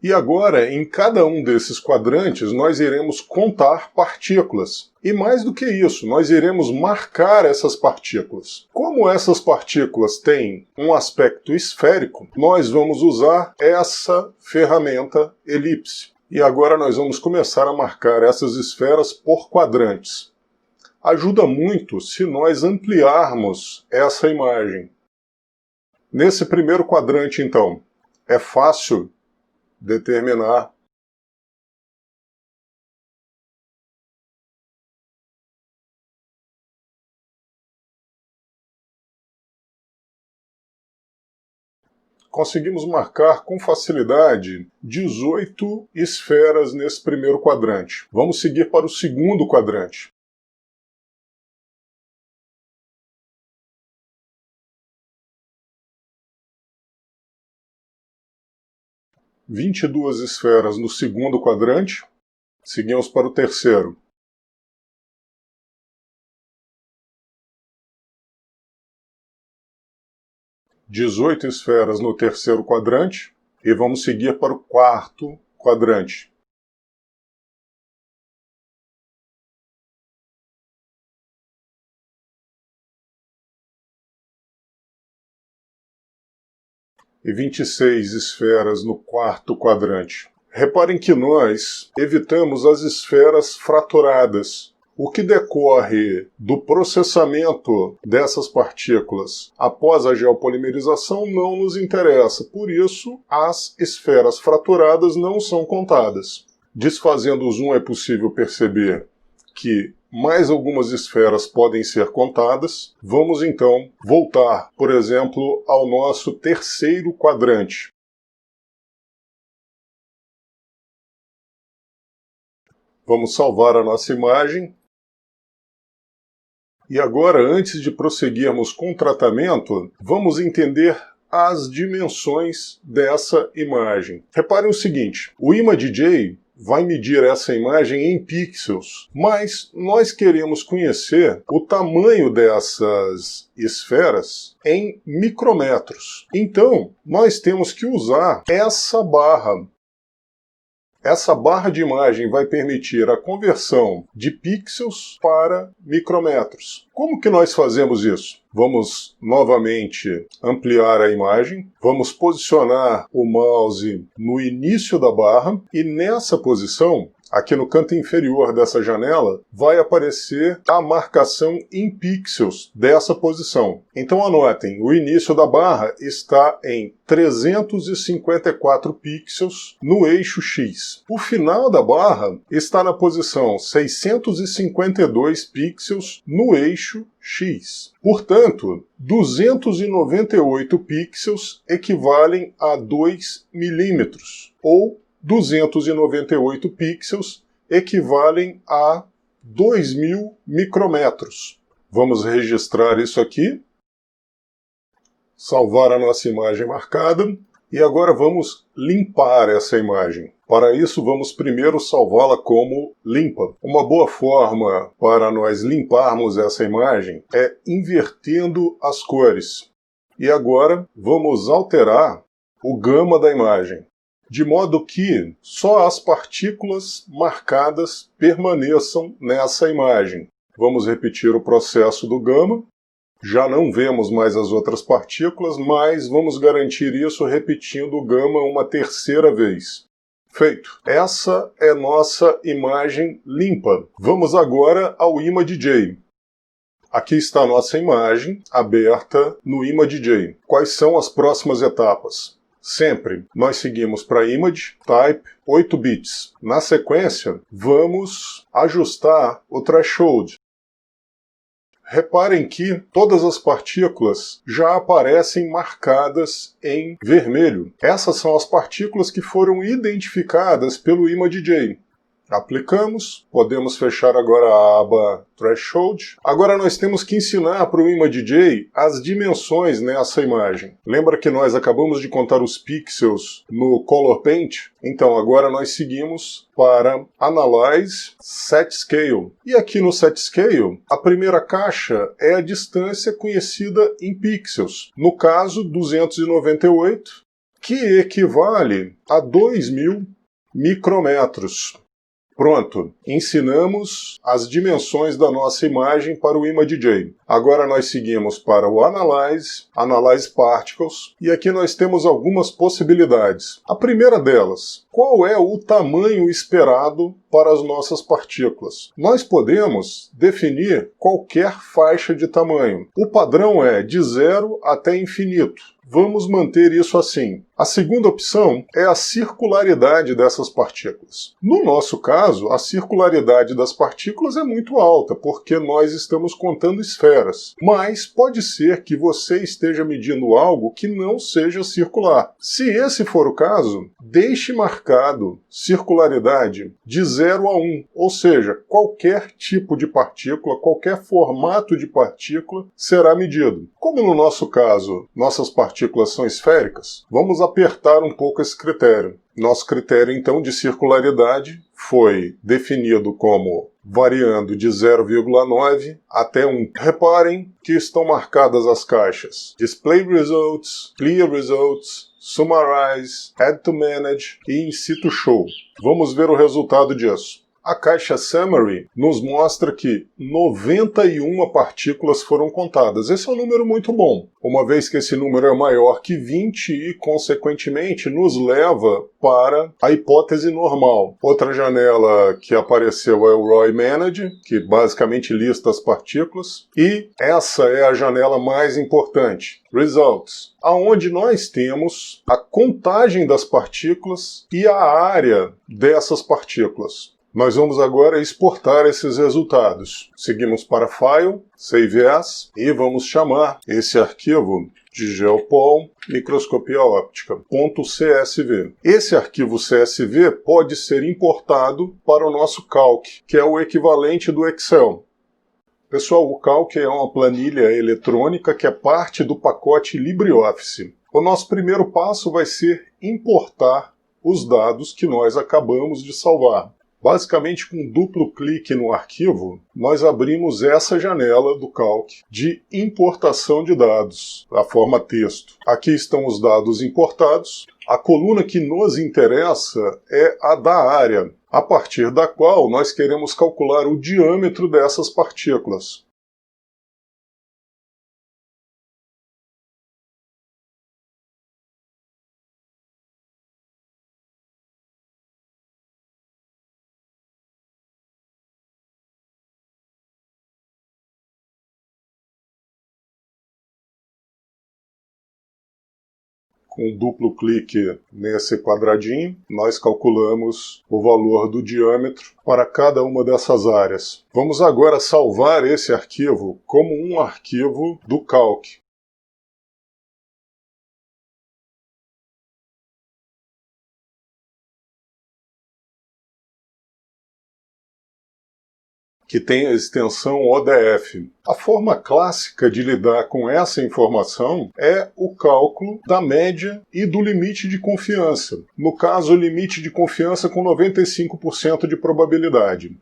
E agora, em cada um desses quadrantes, nós iremos contar partículas. E mais do que isso, nós iremos marcar essas partículas. Como essas partículas têm um aspecto esférico, nós vamos usar essa ferramenta elipse. E agora nós vamos começar a marcar essas esferas por quadrantes. Ajuda muito se nós ampliarmos essa imagem. Nesse primeiro quadrante, então, é fácil determinar conseguimos marcar com facilidade 18 esferas nesse primeiro quadrante. Vamos seguir para o segundo quadrante. – 22 esferas no segundo quadrante. Seguimos para o terceiro. – 18 esferas no terceiro quadrante. E vamos seguir para o quarto quadrante. E 26 esferas no quarto quadrante. Reparem que nós evitamos as esferas fraturadas. O que decorre do processamento dessas partículas após a geopolimerização não nos interessa, por isso as esferas fraturadas não são contadas. Desfazendo o zoom é possível perceber que mais algumas esferas podem ser contadas. Vamos então voltar, por exemplo, ao nosso terceiro quadrante. Vamos salvar a nossa imagem. E agora, antes de prosseguirmos com o tratamento, vamos entender as dimensões dessa imagem. Reparem o seguinte, o ImageJ vai medir essa imagem em pixels, mas nós queremos conhecer o tamanho dessas esferas em micrômetros. Então, nós temos que usar essa barra. Essa barra de imagem vai permitir a conversão de pixels para micrômetros. Como que nós fazemos isso? Vamos novamente ampliar a imagem, vamos posicionar o mouse no início da barra e nessa posição, aqui no canto inferior dessa janela, vai aparecer a marcação em pixels dessa posição. Então anotem, o início da barra está em 354 pixels no eixo X. O final da barra está na posição 652 pixels no eixo X. Portanto, 298 pixels equivalem a 2 milímetros, ou 298 pixels equivalem a 2.000 micrômetros. Vamos registrar isso aqui, salvar a nossa imagem marcada e agora vamos limpar essa imagem. Para isso, vamos primeiro salvá-la como limpa. Uma boa forma para nós limparmos essa imagem é invertendo as cores. E agora vamos alterar o gama da imagem, de modo que só as partículas marcadas permaneçam nessa imagem. Vamos repetir o processo do gama. Já não vemos mais as outras partículas, mas vamos garantir isso repetindo o gama uma terceira vez. Feito. Essa é nossa imagem limpa. Vamos agora ao ImageJ. Aqui está a nossa imagem aberta no ImageJ. Quais são as próximas etapas? Sempre nós seguimos para Image, Type, 8 bits. Na sequência, vamos ajustar o Threshold. Reparem que todas as partículas já aparecem marcadas em vermelho. Essas são as partículas que foram identificadas pelo ImageJ. Aplicamos, podemos fechar agora a aba Threshold. Agora nós temos que ensinar para o ImageJ as dimensões nessa imagem. Lembra que nós acabamos de contar os pixels no Color Paint? Então agora nós seguimos para Analyze, Set Scale. E aqui no Set Scale, a primeira caixa é a distância conhecida em pixels. No caso, 298, que equivale a 2.000 micrômetros. Pronto, ensinamos as dimensões da nossa imagem para o ImageJ. Agora nós seguimos para o Analyze, Analyze Particles, e aqui nós temos algumas possibilidades. A primeira delas, qual é o tamanho esperado para as nossas partículas? Nós podemos definir qualquer faixa de tamanho. O padrão é de 0 até infinito. Vamos manter isso assim. A segunda opção é a circularidade dessas partículas. No nosso caso, a circularidade das partículas é muito alta, porque nós estamos contando esferas. Mas pode ser que você esteja medindo algo que não seja circular. Se esse for o caso, deixe marcado circularidade de 0 a 1, ou seja, qualquer tipo de partícula, qualquer formato de partícula será medido. Como no nosso caso, nossas partículas são esféricas, vamos apertar um pouco esse critério. Nosso critério, então, de circularidade foi definido como variando de 0,9 até 1. Reparem que estão marcadas as caixas Display Results, Clear Results, Summarize, Add to Manage e In Situ Show. Vamos ver o resultado disso. A caixa Summary nos mostra que 91 partículas foram contadas. Esse é um número muito bom, uma vez que esse número é maior que 20 e, consequentemente, nos leva para a hipótese normal. Outra janela que apareceu é o Roy Manage, que basicamente lista as partículas. E essa é a janela mais importante, Results, aonde nós temos a contagem das partículas e a área dessas partículas. Nós vamos agora exportar esses resultados. Seguimos para File, Save As, e vamos chamar esse arquivo de GeoPol microscopia óptica .csv. Esse arquivo CSV pode ser importado para o nosso Calc, que é o equivalente do Excel. Pessoal, o Calc é uma planilha eletrônica que é parte do pacote LibreOffice. O nosso primeiro passo vai ser importar os dados que nós acabamos de salvar. Basicamente, com um duplo clique no arquivo, nós abrimos essa janela do Calc de importação de dados, da forma texto. Aqui estão os dados importados. A coluna que nos interessa é a da área, a partir da qual nós queremos calcular o diâmetro dessas partículas. Com um duplo clique nesse quadradinho, nós calculamos o valor do diâmetro para cada uma dessas áreas. Vamos agora salvar esse arquivo como um arquivo do Calc. Que tem a extensão ODF. A forma clássica de lidar com essa informação é o cálculo da média e do limite de confiança. No caso, o limite de confiança com 95% de probabilidade.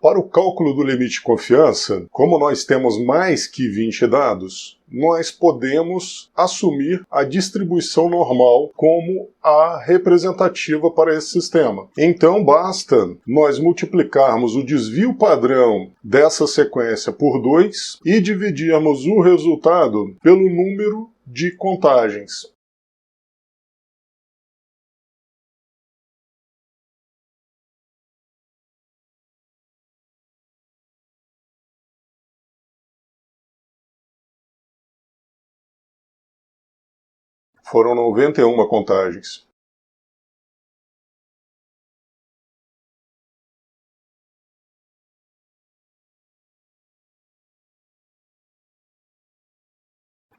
Para o cálculo do limite de confiança, como nós temos mais que 20 dados, nós podemos assumir a distribuição normal como a representativa para esse sistema. Então basta nós multiplicarmos o desvio padrão dessa sequência por 2 e dividirmos o resultado pelo número de contagens. Foram 91 contagens.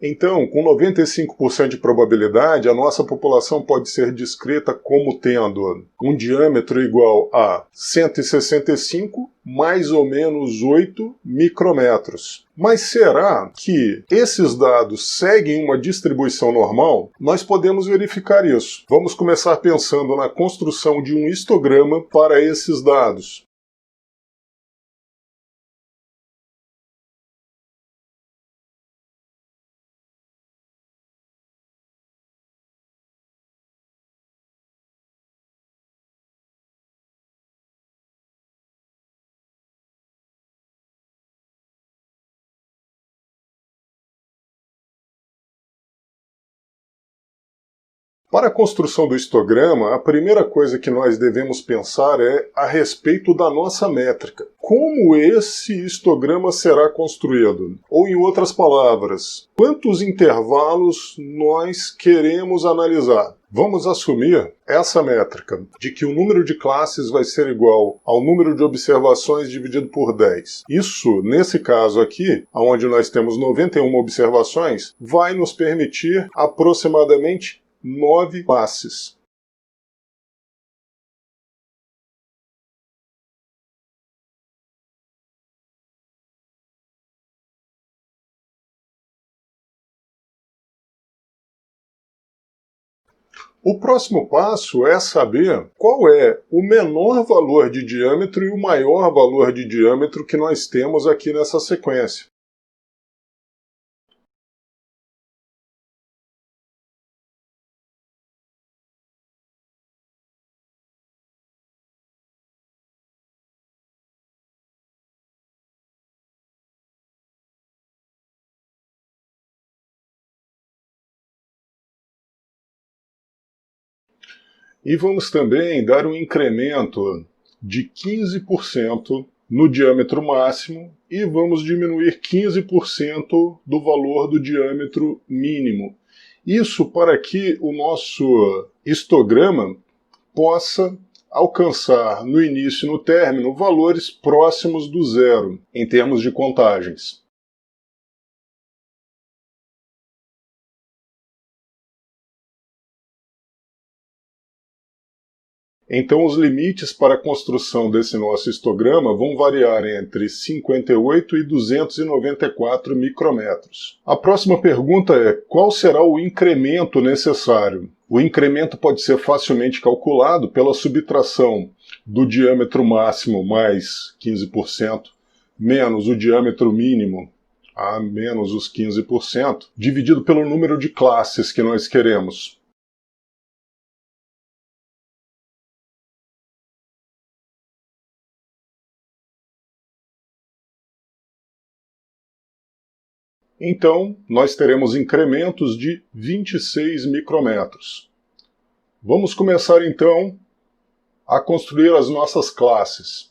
Então, com 95% de probabilidade, a nossa população pode ser descrita como tendo um diâmetro igual a 165 mais ou menos 8 micrômetros. Mas será que esses dados seguem uma distribuição normal? Nós podemos verificar isso. Vamos começar pensando na construção de um histograma para esses dados. Para a construção do histograma, a primeira coisa que nós devemos pensar é a respeito da nossa métrica. Como esse histograma será construído? Ou, em outras palavras, quantos intervalos nós queremos analisar? Vamos assumir essa métrica, de que o número de classes vai ser igual ao número de observações dividido por 10. Isso, nesse caso aqui, onde nós temos 91 observações, vai nos permitir aproximadamente 9 classes. O próximo passo é saber qual é o menor valor de diâmetro e o maior valor de diâmetro que nós temos aqui nessa sequência. E vamos também dar um incremento de 15% no diâmetro máximo e vamos diminuir 15% do valor do diâmetro mínimo. Isso para que o nosso histograma possa alcançar no início e no término valores próximos do zero em termos de contagens. Então, os limites para a construção desse nosso histograma vão variar entre 58 e 294 micrômetros. A próxima pergunta é: qual será o incremento necessário? O incremento pode ser facilmente calculado pela subtração do diâmetro máximo mais 15%, menos o diâmetro mínimo, a menos os 15%, dividido pelo número de classes que nós queremos. Então, nós teremos incrementos de 26 micrômetros. Vamos começar, então, a construir as nossas classes.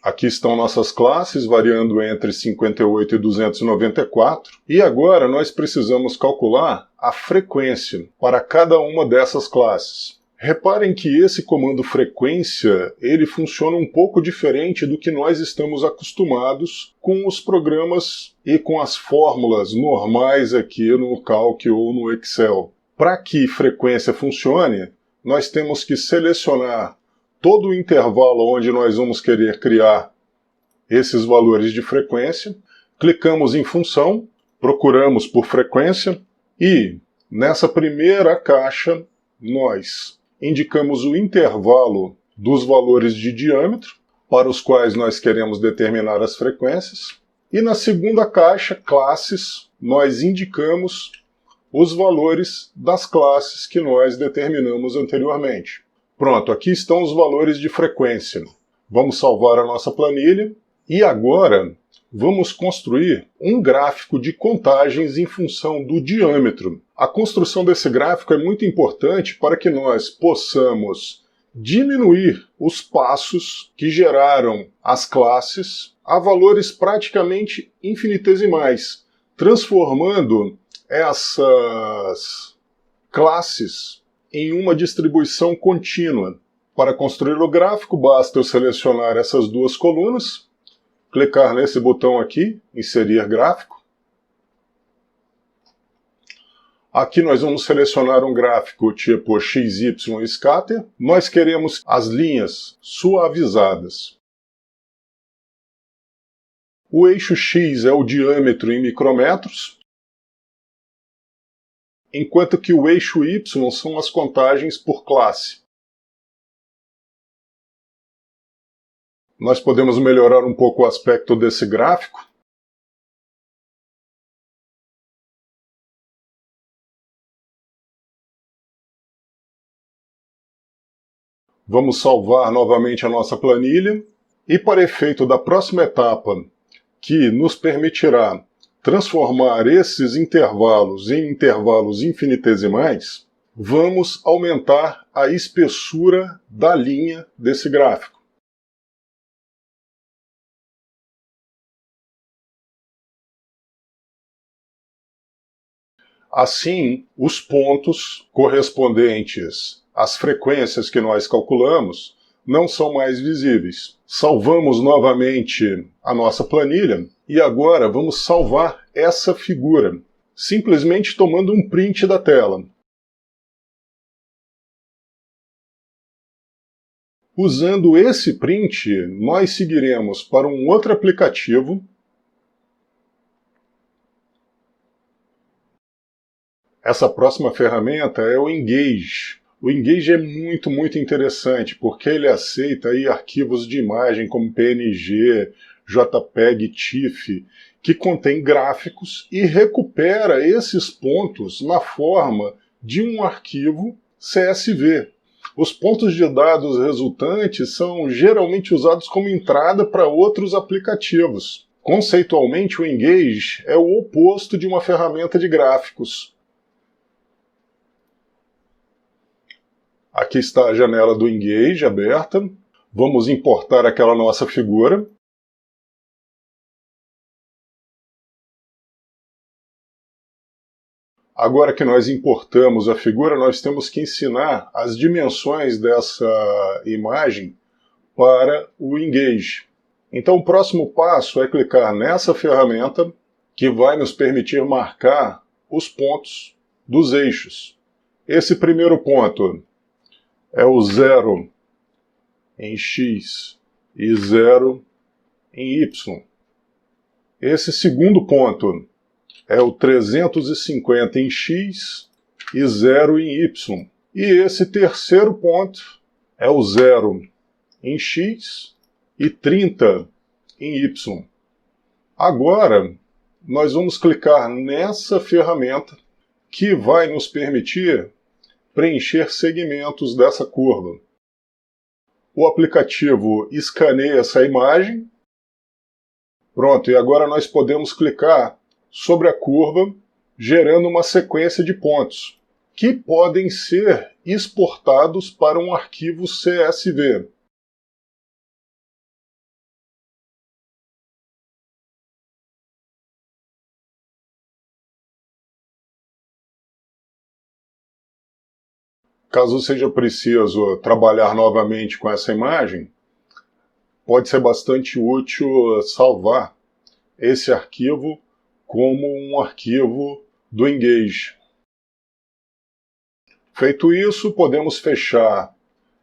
Aqui estão nossas classes, variando entre 58 e 294. E agora nós precisamos calcular a frequência para cada uma dessas classes. Reparem que esse comando frequência, ele funciona um pouco diferente do que nós estamos acostumados com os programas e com as fórmulas normais aqui no Calc ou no Excel. Para que frequência funcione, nós temos que selecionar todo o intervalo onde nós vamos querer criar esses valores de frequência, clicamos em função, procuramos por frequência e nessa primeira caixa nós indicamos o intervalo dos valores de diâmetro para os quais nós queremos determinar as frequências e na segunda caixa, classes, nós indicamos os valores das classes que nós determinamos anteriormente. Pronto, aqui estão os valores de frequência. Vamos salvar a nossa planilha e agora vamos construir um gráfico de contagens em função do diâmetro. A construção desse gráfico é muito importante para que nós possamos diminuir os passos que geraram as classes a valores praticamente infinitesimais, transformando essas classes em uma distribuição contínua. Para construir o gráfico, basta eu selecionar essas duas colunas, clicar nesse botão aqui, inserir gráfico. Aqui nós vamos selecionar um gráfico tipo XY scatter. Nós queremos as linhas suavizadas. O eixo X é o diâmetro em micrômetros, enquanto que o eixo Y são as contagens por classe. Nós podemos melhorar um pouco o aspecto desse gráfico. Vamos salvar novamente a nossa planilha E para efeito da próxima etapa, que nos permitirá transformar esses intervalos em intervalos infinitesimais, vamos aumentar a espessura da linha desse gráfico. Assim, os pontos correspondentes às frequências que nós calculamos não são mais visíveis. Salvamos novamente a nossa planilha e agora vamos salvar essa figura, simplesmente tomando um print da tela. Usando esse print, nós seguiremos para um outro aplicativo. Essa próxima ferramenta é o Engage. O Engage é muito interessante, porque ele aceita aí arquivos de imagem como PNG, JPEG, TIFF, que contém gráficos e recupera esses pontos na forma de um arquivo CSV. Os pontos de dados resultantes são geralmente usados como entrada para outros aplicativos. Conceitualmente, o Engage é o oposto de uma ferramenta de gráficos. Aqui está a janela do Engage aberta. Vamos importar aquela nossa figura. Agora que nós importamos a figura, nós temos que ensinar as dimensões dessa imagem para o Engage. Então o próximo passo é clicar nessa ferramenta que vai nos permitir marcar os pontos dos eixos. Esse primeiro ponto é o 0 em X e 0 em Y. Esse segundo ponto é o 350 em X e 0 em Y. E esse terceiro ponto é o 0 em X e 30 em Y. Agora, nós vamos clicar nessa ferramenta que vai nos permitir preencher segmentos dessa curva. O aplicativo escaneia essa imagem. Pronto, e agora nós podemos clicar sobre a curva, gerando uma sequência de pontos, que podem ser exportados para um arquivo CSV. Caso seja preciso trabalhar novamente com essa imagem, pode ser bastante útil salvar esse arquivo como um arquivo do Engage. Feito isso, podemos fechar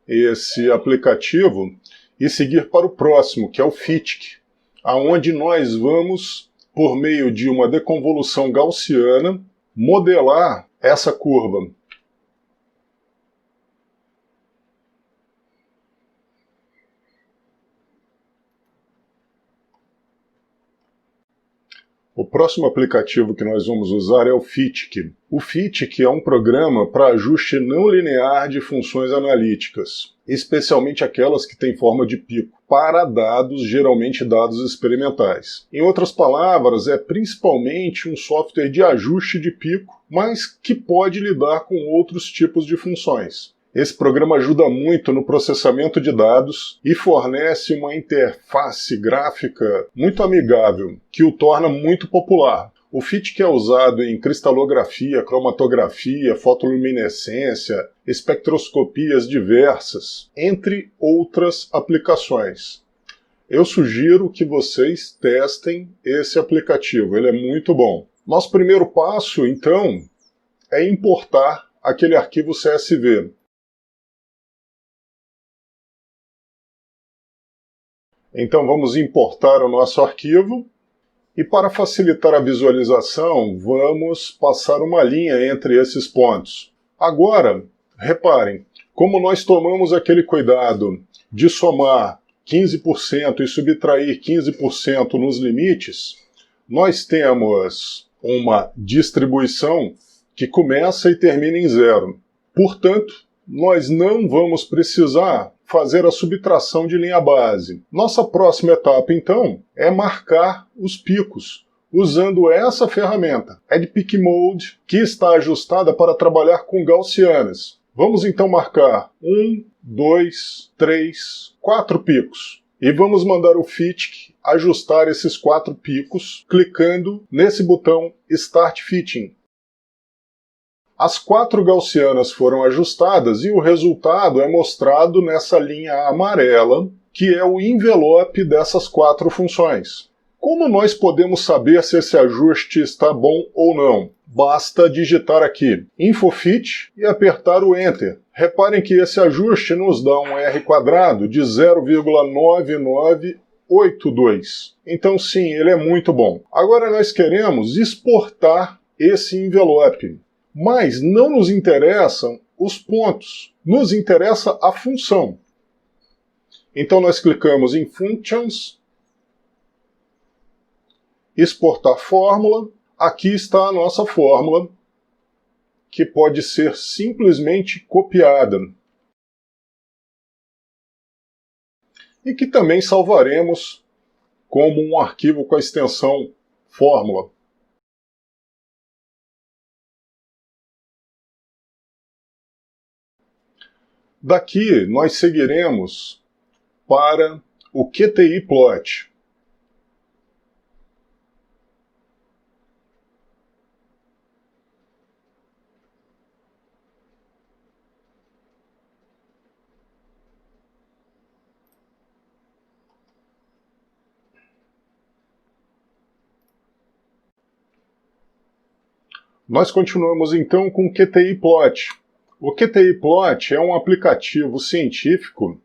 esse aplicativo e seguir para o próximo, que é o FITC, aonde nós vamos, por meio de uma deconvolução gaussiana, modelar essa curva. O próximo aplicativo que nós vamos usar é o FITC. O FITC é um programa para ajuste não linear de funções analíticas, especialmente aquelas que têm forma de pico, para dados, geralmente dados experimentais. Em outras palavras, é principalmente um software de ajuste de pico, mas que pode lidar com outros tipos de funções. Esse programa ajuda muito no processamento de dados e fornece uma interface gráfica muito amigável, que o torna muito popular. O FITC é usado em cristalografia, cromatografia, fotoluminescência, espectroscopias diversas, entre outras aplicações. Eu sugiro que vocês testem esse aplicativo, ele é muito bom. Nosso primeiro passo, então, é importar aquele arquivo CSV. Então vamos importar o nosso arquivo e para facilitar a visualização vamos passar uma linha entre esses pontos. Agora, reparem, como nós tomamos aquele cuidado de somar 15% e subtrair 15% nos limites, nós temos uma distribuição que começa e termina em zero. Portanto, nós não vamos precisar fazer a subtração de linha base. Nossa próxima etapa, então, é marcar os picos, usando essa ferramenta, Add Peak Mode, que está ajustada para trabalhar com gaussianas. Vamos então marcar 1, 2, 3, 4 picos. E vamos mandar o FITC ajustar esses 4 picos, clicando nesse botão Start Fitting. As 4 gaussianas foram ajustadas e o resultado é mostrado nessa linha amarela, que é o envelope dessas 4 funções. Como nós podemos saber se esse ajuste está bom ou não? Basta digitar aqui InfoFit e apertar o Enter. Reparem que esse ajuste nos dá um R² de 0,9982. Então sim, ele é muito bom. Agora nós queremos exportar esse envelope. Mas não nos interessam os pontos, nos interessa a função. Então nós clicamos em Functions, exportar fórmula, aqui está a nossa fórmula, que pode ser simplesmente copiada. E que também salvaremos como um arquivo com a extensão fórmula. Daqui nós seguiremos para o QTI Plot. Nós continuamos então com o QTI Plot. O QTI Plot é um aplicativo científico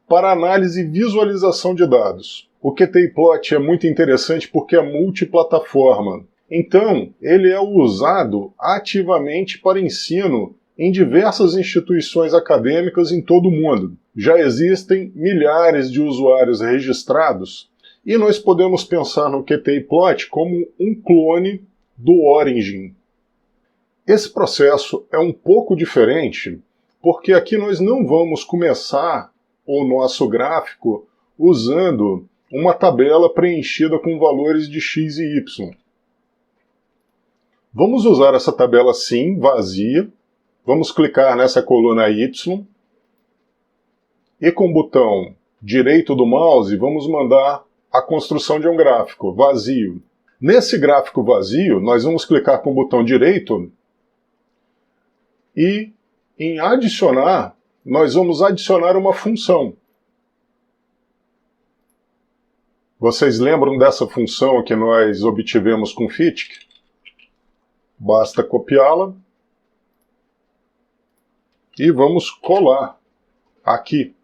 para análise e visualização de dados. O QTI Plot é muito interessante porque é multiplataforma. Então, ele é usado ativamente para ensino em diversas instituições acadêmicas em todo o mundo. Já existem milhares de usuários registrados e nós podemos pensar no QTI Plot como um clone do Origin. Esse processo é um pouco diferente, porque aqui nós não vamos começar o nosso gráfico usando uma tabela preenchida com valores de x e y. Vamos usar essa tabela sim, vazia. Vamos clicar nessa coluna y e com o botão direito do mouse vamos mandar a construção de um gráfico vazio. Nesse gráfico vazio, nós vamos clicar com o botão direito e em adicionar, nós vamos adicionar uma função. Vocês lembram dessa função que nós obtivemos com FITC? Basta copiá-la e vamos colar aqui.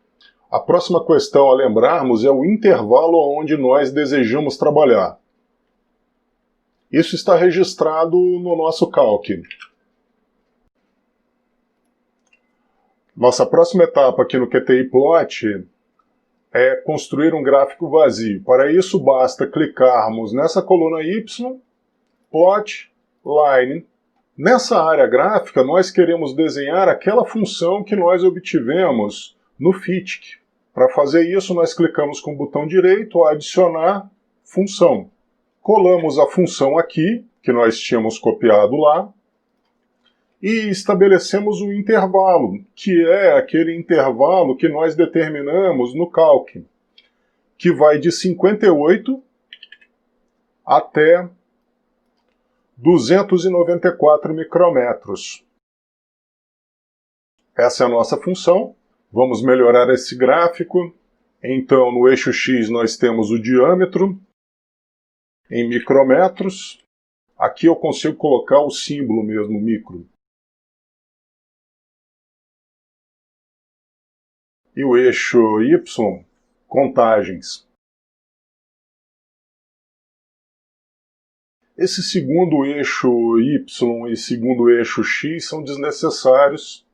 A próxima questão a lembrarmos é o intervalo onde nós desejamos trabalhar. Isso está registrado no nosso calc. Nossa próxima etapa aqui no QTI Plot é construir um gráfico vazio. Para isso, basta clicarmos nessa coluna Y, Plot, Line. Nessa área gráfica, nós queremos desenhar aquela função que nós obtivemos no FITC. Para fazer isso, nós clicamos com o botão direito, Adicionar função. Colamos a função aqui, que nós tínhamos copiado lá, e estabelecemos o intervalo, que é aquele intervalo que nós determinamos no calc, que vai de 58 até 294 micrômetros. Essa é a nossa função. Vamos melhorar esse gráfico. Então, no eixo X nós temos o diâmetro em micrômetros. Aqui eu consigo colocar o símbolo mesmo, micro. E o eixo Y, contagens. Esse segundo eixo Y e segundo eixo X são desnecessários.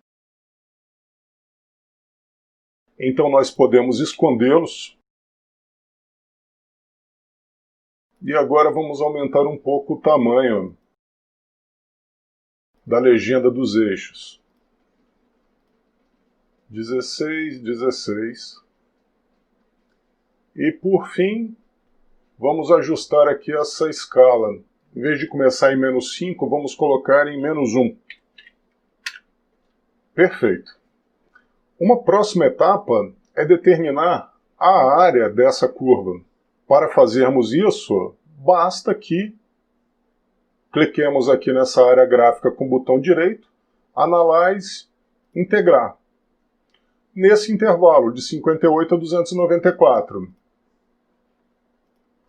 Então nós podemos escondê-los. E agora vamos aumentar um pouco o tamanho da legenda dos eixos. 16, 16. E por fim, vamos ajustar aqui essa escala. Em vez de começar em menos 5, vamos colocar em menos 1. Perfeito. Uma próxima etapa é determinar a área dessa curva. Para fazermos isso, basta que cliquemos aqui nessa área gráfica com o botão direito, Analyze, Integrar. Nesse intervalo de 58 a 294.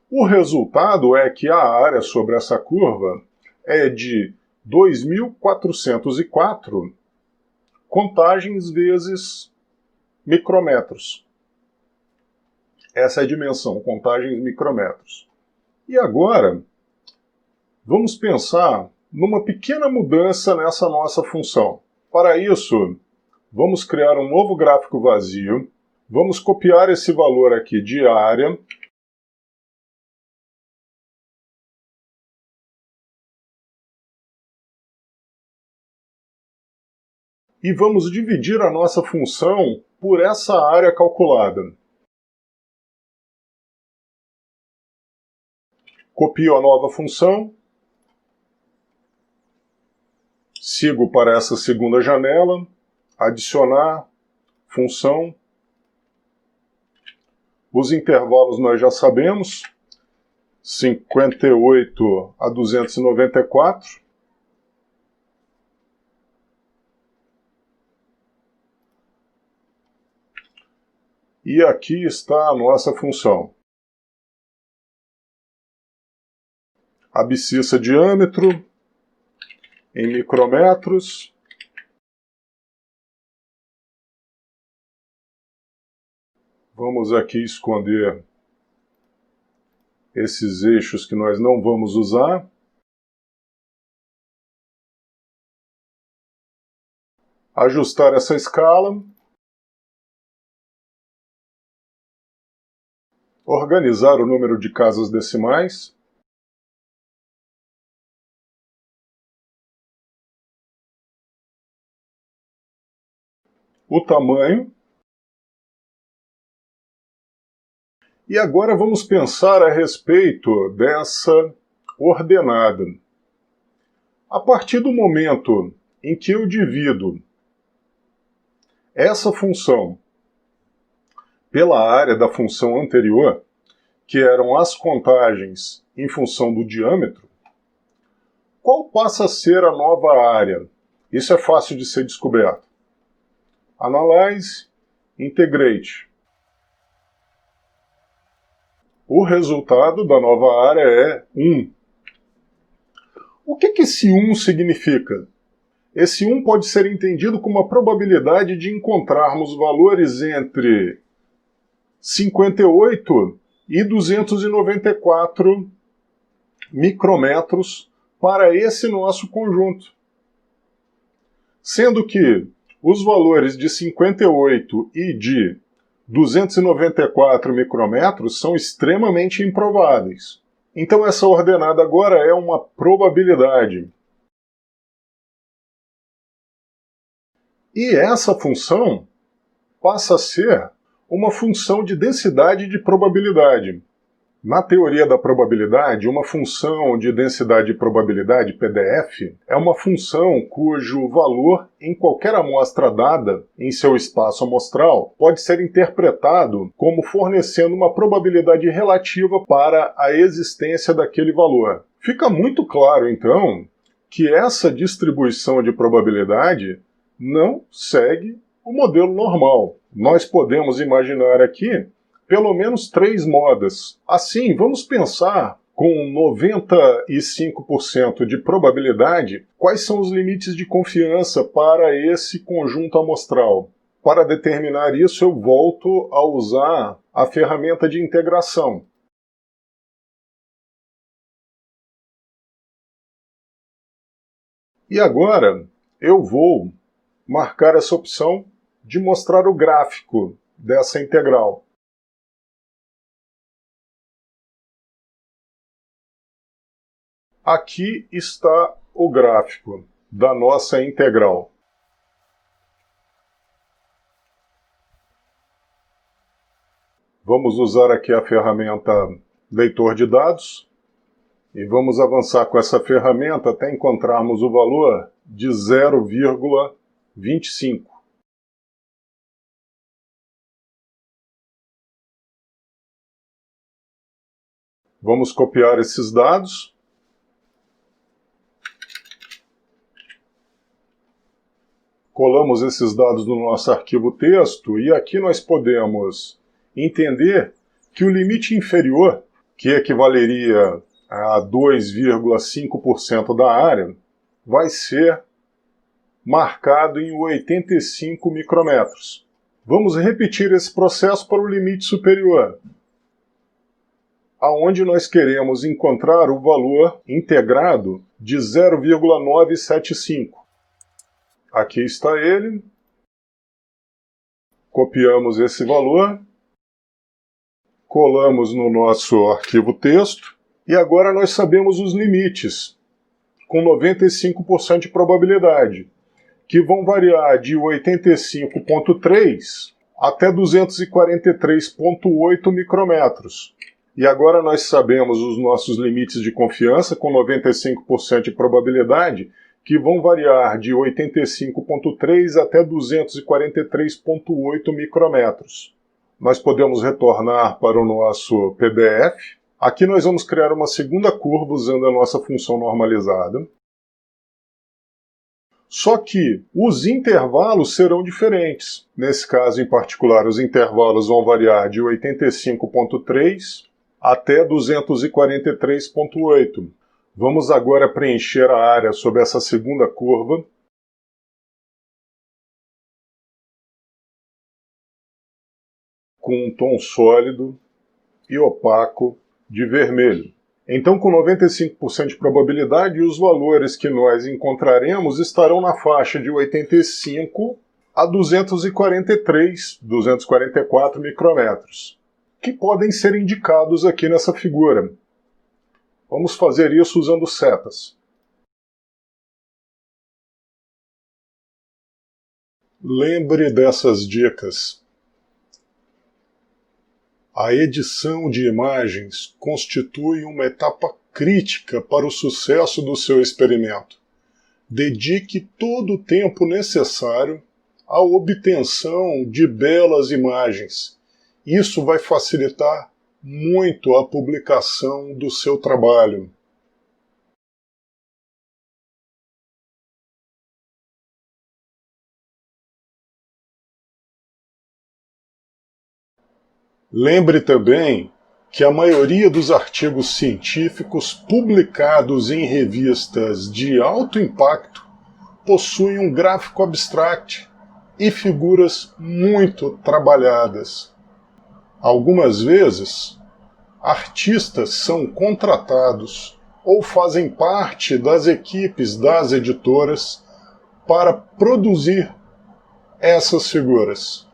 O resultado é que a área sobre essa curva é de 2.404 contagens vezes micrometros. Essa é a dimensão, contagens micrometros. E agora, vamos pensar numa pequena mudança nessa nossa função. Para isso, vamos criar um novo gráfico vazio, vamos copiar esse valor aqui de área, e vamos dividir a nossa função por essa área calculada. Copio a nova função, sigo para essa segunda janela, adicionar, função. Os intervalos nós já sabemos, 58 a 294. E aqui está a nossa função. Abscissa diâmetro em micrometros. Vamos aqui esconder esses eixos que nós não vamos usar. Ajustar essa escala. Organizar o número de casas decimais. O tamanho. E agora vamos pensar a respeito dessa ordenada. A partir do momento em que eu divido essa função pela área da função anterior, que eram as contagens em função do diâmetro, qual passa a ser a nova área? Isso é fácil de ser descoberto. Analyze, Integrate. O resultado da nova área é 1. O que esse 1 significa? Esse 1 pode ser entendido como a probabilidade de encontrarmos valores entre 58 e 294 micrometros para esse nosso conjunto. Sendo que os valores de 58 e de 294 micrometros são extremamente improváveis. Então essa ordenada agora é uma probabilidade. E essa função passa a ser uma função de densidade de probabilidade. Na teoria da probabilidade, uma função de densidade de probabilidade, PDF, é uma função cujo valor em qualquer amostra dada em seu espaço amostral pode ser interpretado como fornecendo uma probabilidade relativa para a existência daquele valor. Fica muito claro, então, que essa distribuição de probabilidade não segue o modelo normal. Nós podemos imaginar aqui pelo menos 3 modas. Assim, vamos pensar com 95% de probabilidade quais são os limites de confiança para esse conjunto amostral. Para determinar isso, eu volto a usar a ferramenta de integração. E agora eu vou marcar essa opção de mostrar o gráfico dessa integral. Aqui está o gráfico da nossa integral. Vamos usar aqui a ferramenta leitor de dados e vamos avançar com essa ferramenta até encontrarmos o valor de 0,25. Vamos copiar esses dados. Colamos esses dados no nosso arquivo texto e aqui nós podemos entender que o limite inferior, que equivaleria a 2,5% da área, vai ser marcado em 85 micrômetros. Vamos repetir esse processo para o limite superior, aonde nós queremos encontrar o valor integrado de 0,975. Aqui está ele. Copiamos esse valor, colamos no nosso arquivo texto e agora nós sabemos os limites, com 95% de probabilidade, que vão variar de 85,3 até 243,8 micrômetros. E agora nós sabemos os nossos limites de confiança, com 95% de probabilidade, que vão variar de 85,3 até 243,8 micrômetros. Nós podemos retornar para o nosso PDF. Aqui nós vamos criar uma segunda curva usando a nossa função normalizada. Só que os intervalos serão diferentes. Nesse caso em particular, os intervalos vão variar de 85,3 até 243,8. Vamos agora preencher a área sob essa segunda curva. Com um tom sólido e opaco de vermelho. Então, com 95% de probabilidade, os valores que nós encontraremos estarão na faixa de 85 a 244 micrômetros, que podem ser indicados aqui nessa figura. Vamos fazer isso usando setas. Lembre dessas dicas. A edição de imagens constitui uma etapa crítica para o sucesso do seu experimento. Dedique todo o tempo necessário à obtenção de belas imagens. Isso vai facilitar muito a publicação do seu trabalho. Lembre também que a maioria dos artigos científicos publicados em revistas de alto impacto possuem um gráfico abstract e figuras muito trabalhadas. Algumas vezes, artistas são contratados ou fazem parte das equipes das editoras para produzir essas figuras.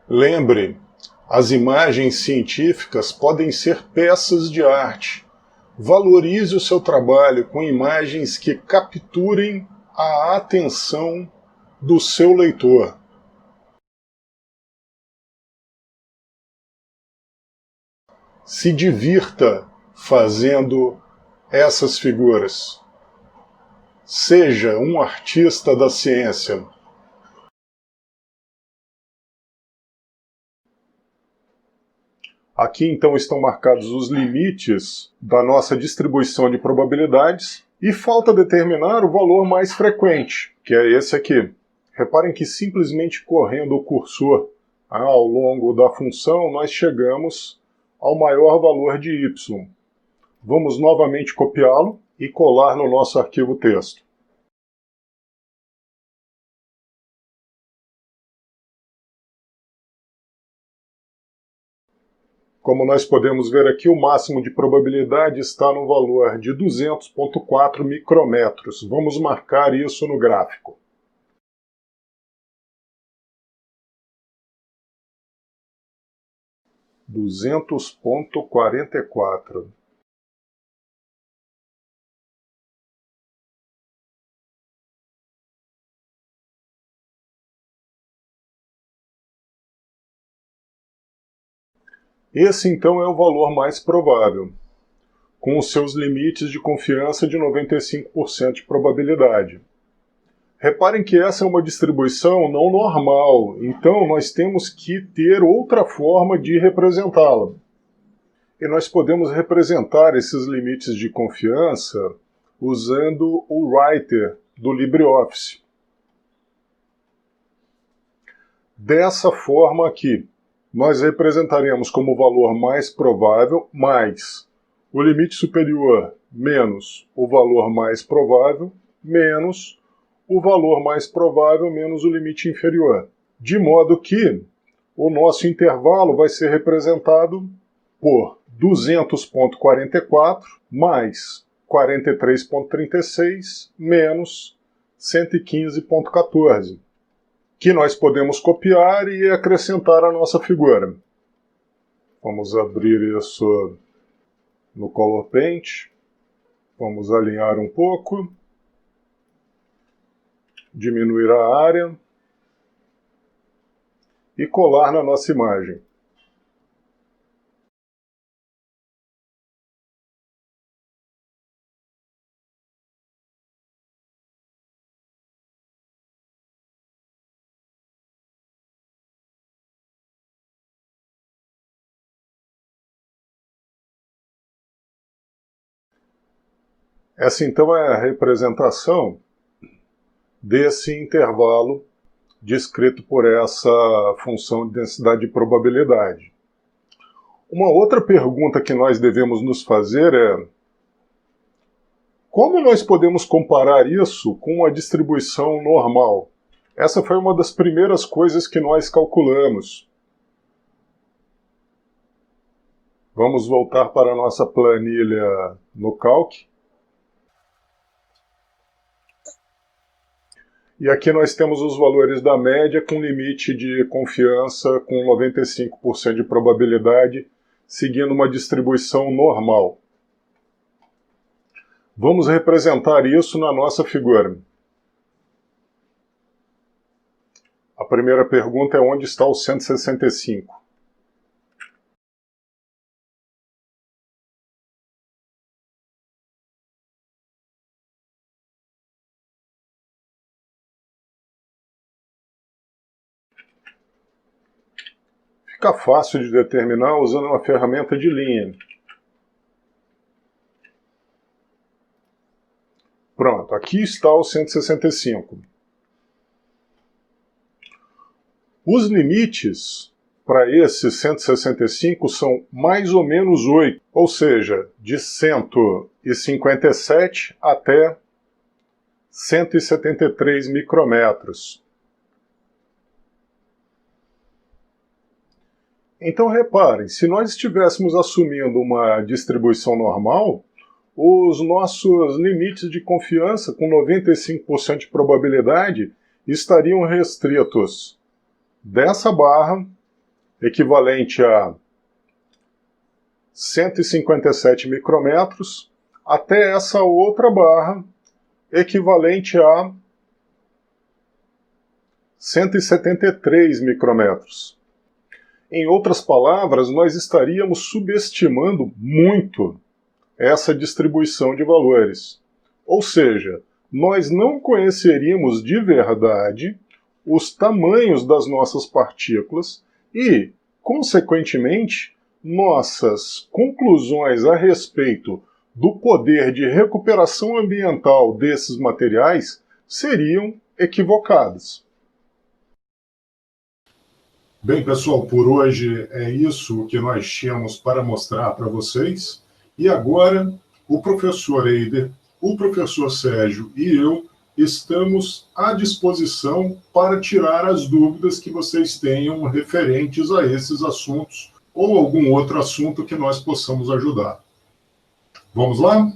Lembre, as imagens científicas podem ser peças de arte. Valorize o seu trabalho com imagens que capturem a atenção do seu leitor. Se divirta fazendo essas figuras. Seja um artista da ciência. Aqui então estão marcados os limites da nossa distribuição de probabilidades e falta determinar o valor mais frequente, que é esse aqui. Reparem que simplesmente correndo o cursor ao longo da função nós chegamos ao maior valor de y. Vamos novamente copiá-lo e colar no nosso arquivo texto. Como nós podemos ver aqui, o máximo de probabilidade está no valor de 200,4 micrômetros. Vamos marcar isso no gráfico. 200,44. Esse, então, é o valor mais provável, com os seus limites de confiança de 95% de probabilidade. Reparem que essa é uma distribuição não normal, então nós temos que ter outra forma de representá-la. E nós podemos representar esses limites de confiança usando o Writer do LibreOffice. Dessa forma aqui, nós representaremos como valor mais provável mais o limite superior menos o valor mais provável menos o valor mais provável menos o limite inferior. De modo que o nosso intervalo vai ser representado por 200,44 mais 43,36 menos 115,14, que nós podemos copiar e acrescentar à nossa figura. Vamos abrir isso no Color Paint. Vamos alinhar um pouco. Diminuir a área e colar na nossa imagem. Essa então é a representação desse intervalo descrito por essa função de densidade de probabilidade. Uma outra pergunta que nós devemos nos fazer é: como nós podemos comparar isso com a distribuição normal? Essa foi uma das primeiras coisas que nós calculamos. Vamos voltar para a nossa planilha no Calc. E aqui nós temos os valores da média com limite de confiança com 95% de probabilidade, seguindo uma distribuição normal. Vamos representar isso na nossa figura. A primeira pergunta é: onde está o 165? Fica fácil de determinar usando uma ferramenta de linha. Pronto, aqui está o 165. Os limites para esse 165 são mais ou menos 8, ou seja, de 157 até 173 micrômetros. Então reparem, se nós estivéssemos assumindo uma distribuição normal, os nossos limites de confiança com 95% de probabilidade estariam restritos dessa barra, equivalente a 157 micrômetros, até essa outra barra, equivalente a 173 micrômetros. Em outras palavras, nós estaríamos subestimando muito essa distribuição de valores. Ou seja, nós não conheceríamos de verdade os tamanhos das nossas partículas e, consequentemente, nossas conclusões a respeito do poder de recuperação ambiental desses materiais seriam equivocadas. Bem, pessoal, por hoje é isso que nós tínhamos para mostrar para vocês. E agora, o professor Eider, o professor Sérgio e eu estamos à disposição para tirar as dúvidas que vocês tenham referentes a esses assuntos ou algum outro assunto que nós possamos ajudar. Vamos lá?